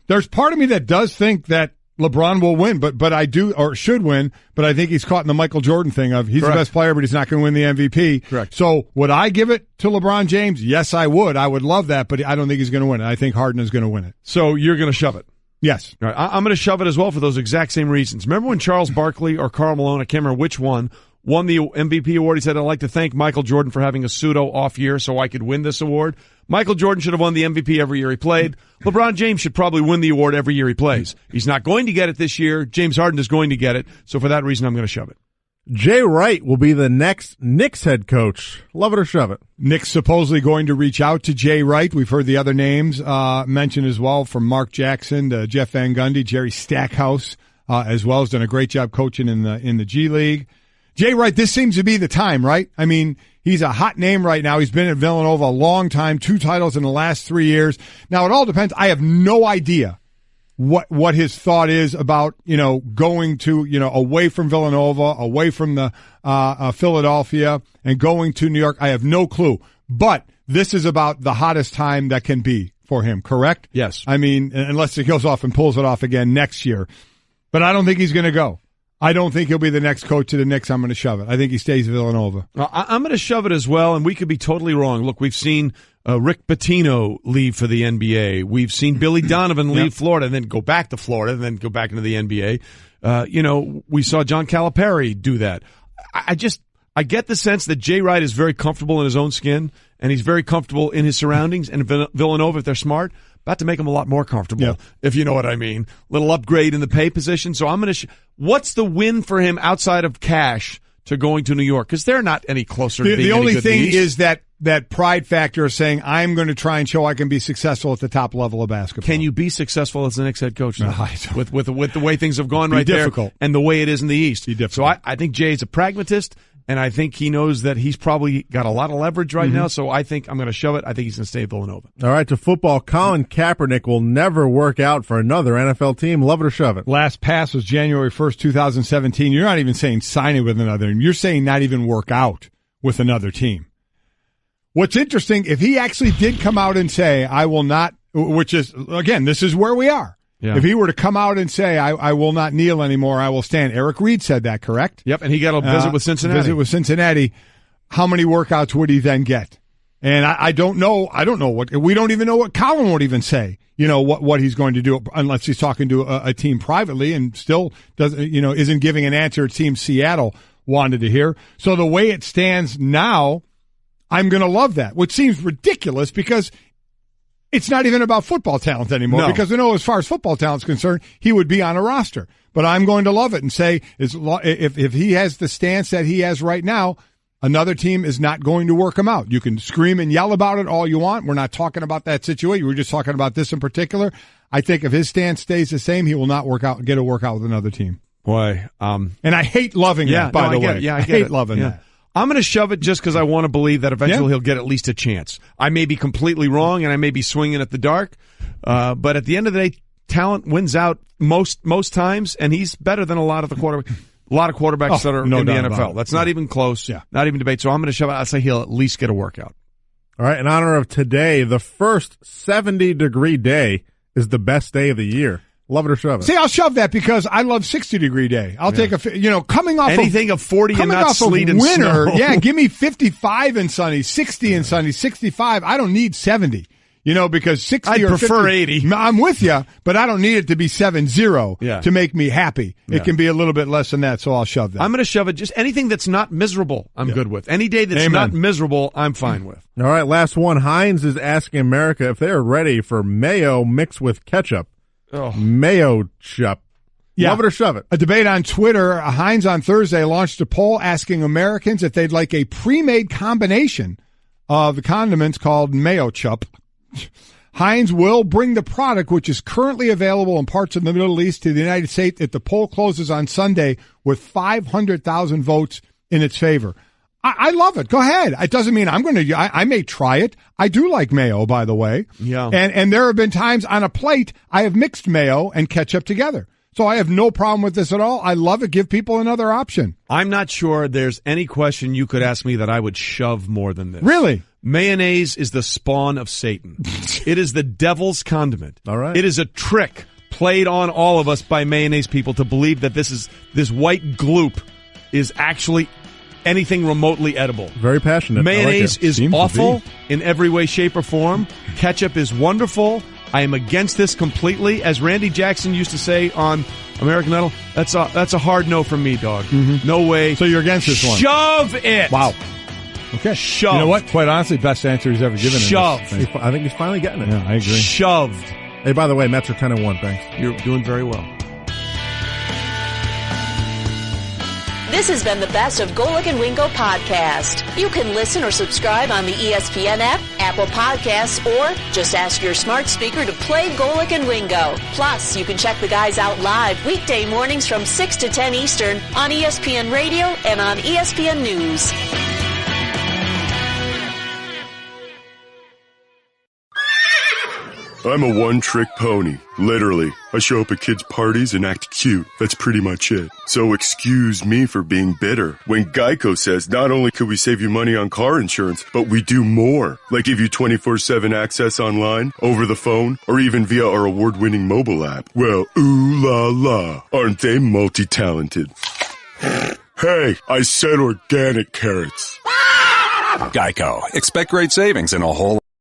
There's part of me that does think that LeBron will win, but I do, or should win, but I think he's caught in the Michael Jordan thing of he's Correct. The best player, but he's not going to win the MVP. Correct. So would I give it to LeBron James? Yes, I would. I would love that, but I don't think he's going to win it. I think Harden is going to win it. So you're going to shove it? Yes. All right. I'm going to shove it as well for those exact same reasons. Remember when Charles Barkley or Karl Malone, I can't remember which one, won the MVP award? He said, I'd like to thank Michael Jordan for having a pseudo-off year so I could win this award. Michael Jordan should have won the MVP every year he played. LeBron James should probably win the award every year he plays. He's not going to get it this year. James Harden is going to get it. So for that reason, I'm going to shove it. Jay Wright will be the next Knicks head coach. Love it or shove it. Knicks supposedly going to reach out to Jay Wright. We've heard the other names mentioned as well, from Mark Jackson to Jeff Van Gundy. Jerry Stackhouse as well has done a great job coaching in the G League. Jay Wright, this seems to be the time, right? I mean, he's a hot name right now. He's been at Villanova a long time, 2 titles in the last 3 years. Now, it all depends. I have no idea what his thought is about, going to, away from Villanova, away from the Philadelphia, and going to New York. I have no clue. But this is about the hottest time that can be for him, correct? Yes. I mean, unless he goes off and pulls it off again next year. But I don't think he's going to go. I don't think he'll be the next coach of the Knicks. I'm going to shove it. I think he stays at Villanova. I'm going to shove it as well, and we could be totally wrong. Look, we've seen Rick Pitino leave for the NBA. We've seen Billy Donovan leave Florida and then go back to Florida and then go back into the NBA. We saw John Calipari do that. I get the sense that Jay Wright is very comfortable in his own skin, and he's very comfortable in his surroundings. And Villanova, if they're smart, about to make him a lot more comfortable, if you know what I mean. Little upgrade in the pay position. So I'm going to what's the win for him outside of cash to going to New York? Because they're not any closer to being the only thing is that pride factor of saying, I'm going to try and show I can be successful at the top level of basketball. Can you be successful as the next head coach? No, with the way things have gone right difficult. There and the way it is in the East. So I think Jay's a pragmatist, and I think he knows that he's probably got a lot of leverage right now. So I think I'm going to shove it. I think he's going to stay at Villanova. All right, to football, Colin Kaepernick will never work out for another NFL team. Love it or shove it. Last pass was January 1st, 2017. You're not even saying sign it with another team. You're saying not even work out with another team. What's interesting, if he actually did come out and say, I will not, which is, again, this is where we are. Yeah. If he were to come out and say, I will not kneel anymore, I will stand. Eric Reed said that, correct? Yep, and he got a visit with Cincinnati. How many workouts would he then get? And I don't know. We don't even know what Colin would even say, what he's going to do, unless he's talking to a team privately and still isn't giving an answer it seems Seattle wanted to hear. So the way it stands now, I'm going to love that, which seems ridiculous because it's not even about football talent anymore. No. Because as far as football talent is concerned, he would be on a roster. But I'm going to love it and say, if he has the stance that he has right now, another team is not going to work him out. You can scream and yell about it all you want. We're not talking about that situation. We're just talking about this in particular. I think if his stance stays the same, he will not get a workout with another team. Boy, and I hate loving that, by the way. Yeah, I hate loving that. I'm going to shove it just because I want to believe that eventually he'll get at least a chance. I may be completely wrong, and I may be swinging at the dark, but at the end of the day, talent wins out most times, and he's better than a lot of quarterbacks that are in the NFL. That's not even close, not even debate. So I'm going to shove it. I'll say he'll at least get a workout. All right, in honor of today, the first 70-degree day is the best day of the year. Love it or shove it. See, I'll shove that because I love 60-degree day. I'll take coming off anything of 40 and not sleet and winter. Snow. Yeah, give me 55 and sunny, 60 and sunny, 65. I don't need 70. Because 60 I'd or prefer 50, 80. I'm with you, but I don't need it to be 7-0 to make me happy. Yeah. It can be a little bit less than that, so I'll shove that. I'm going to shove it. Just anything that's not miserable, I'm good with. Any day that's not miserable, I'm fine with. All right, last one. Heinz is asking America if they are ready for mayo mixed with ketchup. Oh. Mayo chup. Yeah. Love it or shove it. A debate on Twitter. Heinz on Thursday launched a poll asking Americans if they'd like a pre-made combination of the condiments called mayo chup. Heinz will bring the product, which is currently available in parts of the Middle East, to the United States if the poll closes on Sunday with 500,000 votes in its favor. I love it. Go ahead. It doesn't mean I'm going to. I may try it. I do like mayo, by the way. Yeah. And there have been times on a plate I have mixed mayo and ketchup together. So I have no problem with this at all. I love it. Give people another option. I'm not sure there's any question you could ask me that I would shove more than this. Really? Mayonnaise is the spawn of Satan. It is the devil's condiment. All right. It is a trick played on all of us by mayonnaise people to believe that this white gloop is actually anything remotely edible. Very passionate. Mayonnaise like is awful in every way, shape, or form. Ketchup is wonderful. I am against this completely. As Randy Jackson used to say on American Idol, that's a hard no from me, dog. Mm-hmm. No way. So you're against this one? Shove it. Wow. Okay. Shoved. You know what? Quite honestly, best answer he's ever given. Shoved. I think he's finally getting it. Yeah, I agree. Shoved. Hey, by the way, Mets are 10-1. Thanks. You're doing very well. This has been the Best of Golic and Wingo podcast. You can listen or subscribe on the ESPN app, Apple Podcasts, or just ask your smart speaker to play Golic and Wingo. Plus, you can check the guys out live weekday mornings from 6 to 10 Eastern on ESPN Radio and on ESPN News. I'm a one-trick pony, literally. I show up at kids' parties and act cute. That's pretty much it. So excuse me for being bitter. When Geico says not only could we save you money on car insurance, but we do more. Like give you 24/7 access online, over the phone, or even via our award-winning mobile app. Well, ooh la la, aren't they multi-talented? Hey, I said organic carrots. Geico. Expect great savings in a whole